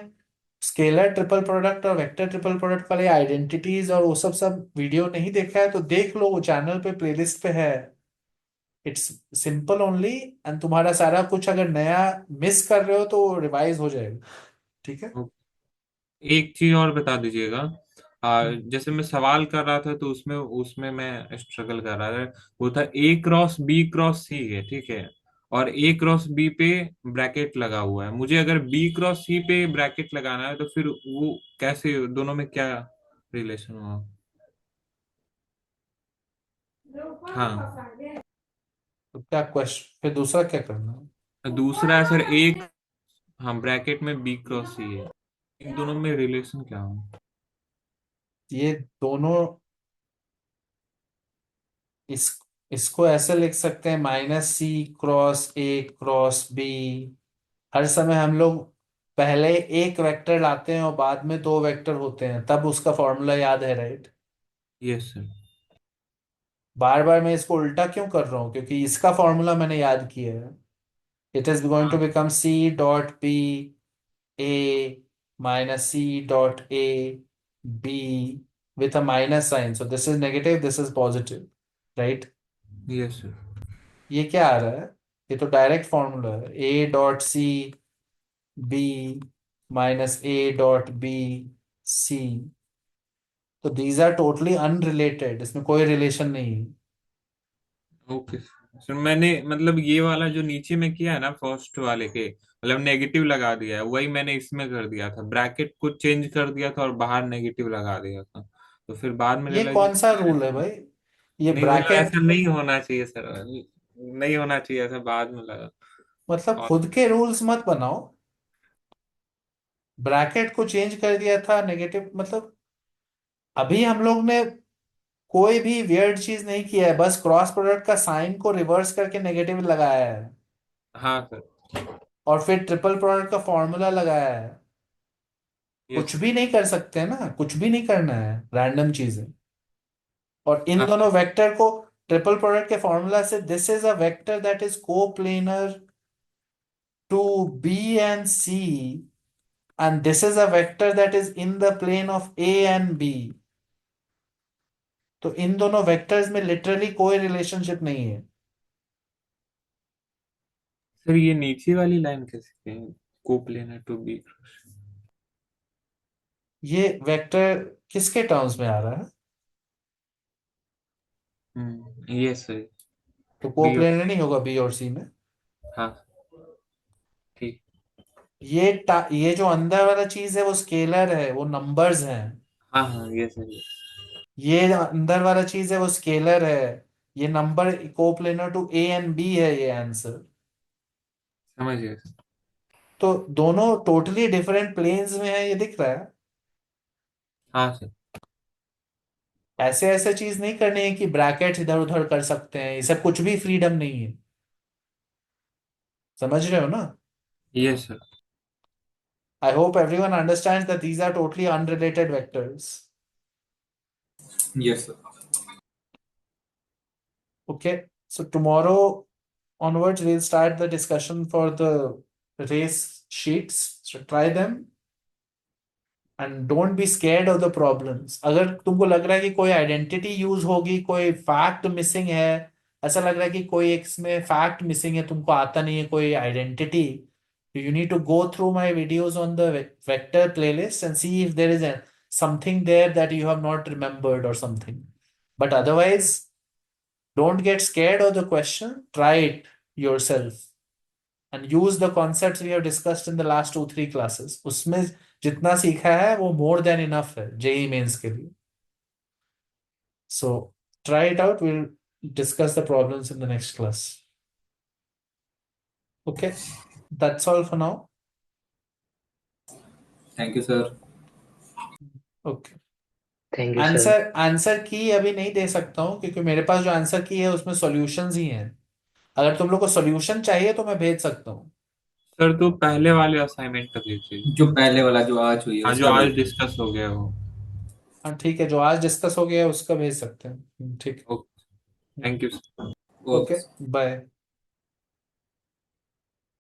स्केलर ट्रिपल प्रोडक्ट और वेक्टर ट्रिपल प्रोडक्ट वाले आइडेंटिटीज और वो सब सब वीडियो नहीं देखा है तो देख लो, वो चैनल पे प्लेलिस्ट पे है। इट्स सिंपल ओनली, एंड तुम्हारा सारा कुछ अगर नया मिस कर रहे हो तो रिवाइज हो जाएगा। ठीक है। एक चीज और बता दीजिएगा। जैसे मैं सवाल कर रहा था तो उसमें उसमें मैं स्ट्रगल कर रहा था। वो था ए क्रॉस बी क्रॉस सी है, ठीक है, और ए क्रॉस बी पे ब्रैकेट लगा हुआ है। मुझे अगर बी क्रॉस सी पे ब्रैकेट लगाना है तो फिर वो कैसे, दोनों में क्या रिलेशन हुआ? हाँ। तो क्या क्वेश्चन, फिर दूसरा क्या करना है? दूसरा है सर एक, हाँ, ब्रैकेट में बी क्रॉस सी है, इन दोनों में रिलेशन क्या हुआ? ये दोनों, इस इसको ऐसे लिख सकते हैं -C cross A cross B। हर समय हम लोग पहले एक वेक्टर लाते हैं और बाद में 2 वेक्टर होते हैं, तब उसका फॉर्मूला याद है, राइट? Yes sir. बार बार मैं इसको उल्टा क्यों कर रहा हूँ, क्योंकि इसका फॉर्मूला मैंने याद किया है। इट इज गोइंग टू हाँ। Become C.B A minus C.A B with a minus sign. So this is negative, this is positive, right? Yes sir. ये क्या आ रहा है? ये तो डायरेक्ट फॉर्मूला है, A.C.B minus A.B.C। तो दीज आर टोटली अनरिलेटेड, इसमें कोई रिलेशन नहीं है। ओके सर, मैंने मतलब ये वाला जो नीचे में किया है ना फर्स्ट वाले के, मतलब नेगेटिव लगा दिया है, वही मैंने इसमें कर दिया था, ब्रैकेट को चेंज कर दिया था और बाहर नेगेटिव लगा दिया था। तो फिर बाद में ये रियलाइज, कौन सा रूल है भाई? ये नहीं मतलब ब्रैकेट, ऐसा नहीं होना चाहिए सर, नहीं होना चाहिए ऐसा, बाद में लगा। मतलब और खुद के रूल्स मत बनाओ। ब्रैकेट को चेंज कर दिया था नेगेटिव, मतलब अभी हम लोग ने कोई भी वियर्ड चीज नहीं किया है, बस क्रॉस प्रोडक्ट का साइन को रिवर्स करके नेगेटिव लगाया है, हाँ सर। और फिर ट्रिपल प्रोडक्ट का फॉर्मूला लगाया है। यस कुछ भी नहीं कर सकते ना, कुछ भी नहीं करना है, रैंडम चीजें। और इन सर। दोनों वेक्टर को ट्रिपल प्रोडक्ट के फॉर्मूला से, this is a vector that is coplanar to B and C, and this is a vector that is in the plane of A and B. तो इन दोनों वेक्टर्स में literally कोई relationship नहीं है। Sir ये नीचे वाली लाइन कैसे कहें, कोप्लेनर टू बी? ये वेक्टर किसके टर्म्स में आ रहा है? ये सही। तो B और कोप्लेनर नहीं होगा बी और सी में? हाँ ठीक। ये जो अंदर वाला चीज है वो स्केलर है, वो नंबर्स हैं। हाँ हाँ ये सही है। ये अंदर वाला चीज है वो स्केलर है। ये number coplanar to A and B है ये आंसर। समझ गए। तो दोनों टोटली डिफरेंट प्लेन्स में है, ये दिख रहा है। हाँ सर। ऐसे ऐसे चीज नहीं करनी है कि ब्रैकेट इधर उधर कर सकते हैं, ये सब कुछ भी फ्रीडम नहीं है। समझ रहे हो ना? ये sir. I hope everyone understands that these are totally unrelated vectors. Yes, sir. Okay, so tomorrow onwards we'll start the discussion for the race sheets. So try them and don't be scared of the problems. अगर तुमको लग रहा है कि कोई identity use होगी, कोई fact missing है, ऐसा लग रहा है कि कोई एक इसमें फैक्ट मिसिंग है, तुमको आता नहीं है कोई identity, you need to go through my videos on the vector playlist and see if there is something there that you have not remembered or something. But otherwise, don't get scared of the question. Try it yourself and use the concepts we have discussed in the last 2-3 classes. उसमें जितना सीखा है वो more than enough है JEE mains के लिए. So try it out. We'll discuss the problems in the next class. Okay, that's all for now. Thank you, sir. Okay. Thank you sir. Answer की अभी नहीं दे सकता हूँ क्योंकि मेरे पास जो आंसर की है उसमें सॉल्यूशंस ही हैं। अगर तुम लोग को सॉल्यूशन चाहिए तो मैं भेज सकता हूँ। सर तो पहले वाले असाइनमेंट का दीजिए। जो पहले वाला जो आज हुई है हाँ जो उसका आज भेज। डिस्कस हो गया वो। हाँ ठीक है, जो आज डिस्कस हो गया है उसका भेज सकते हैं। ठीक ओके थैंक यू। है। Okay, bye.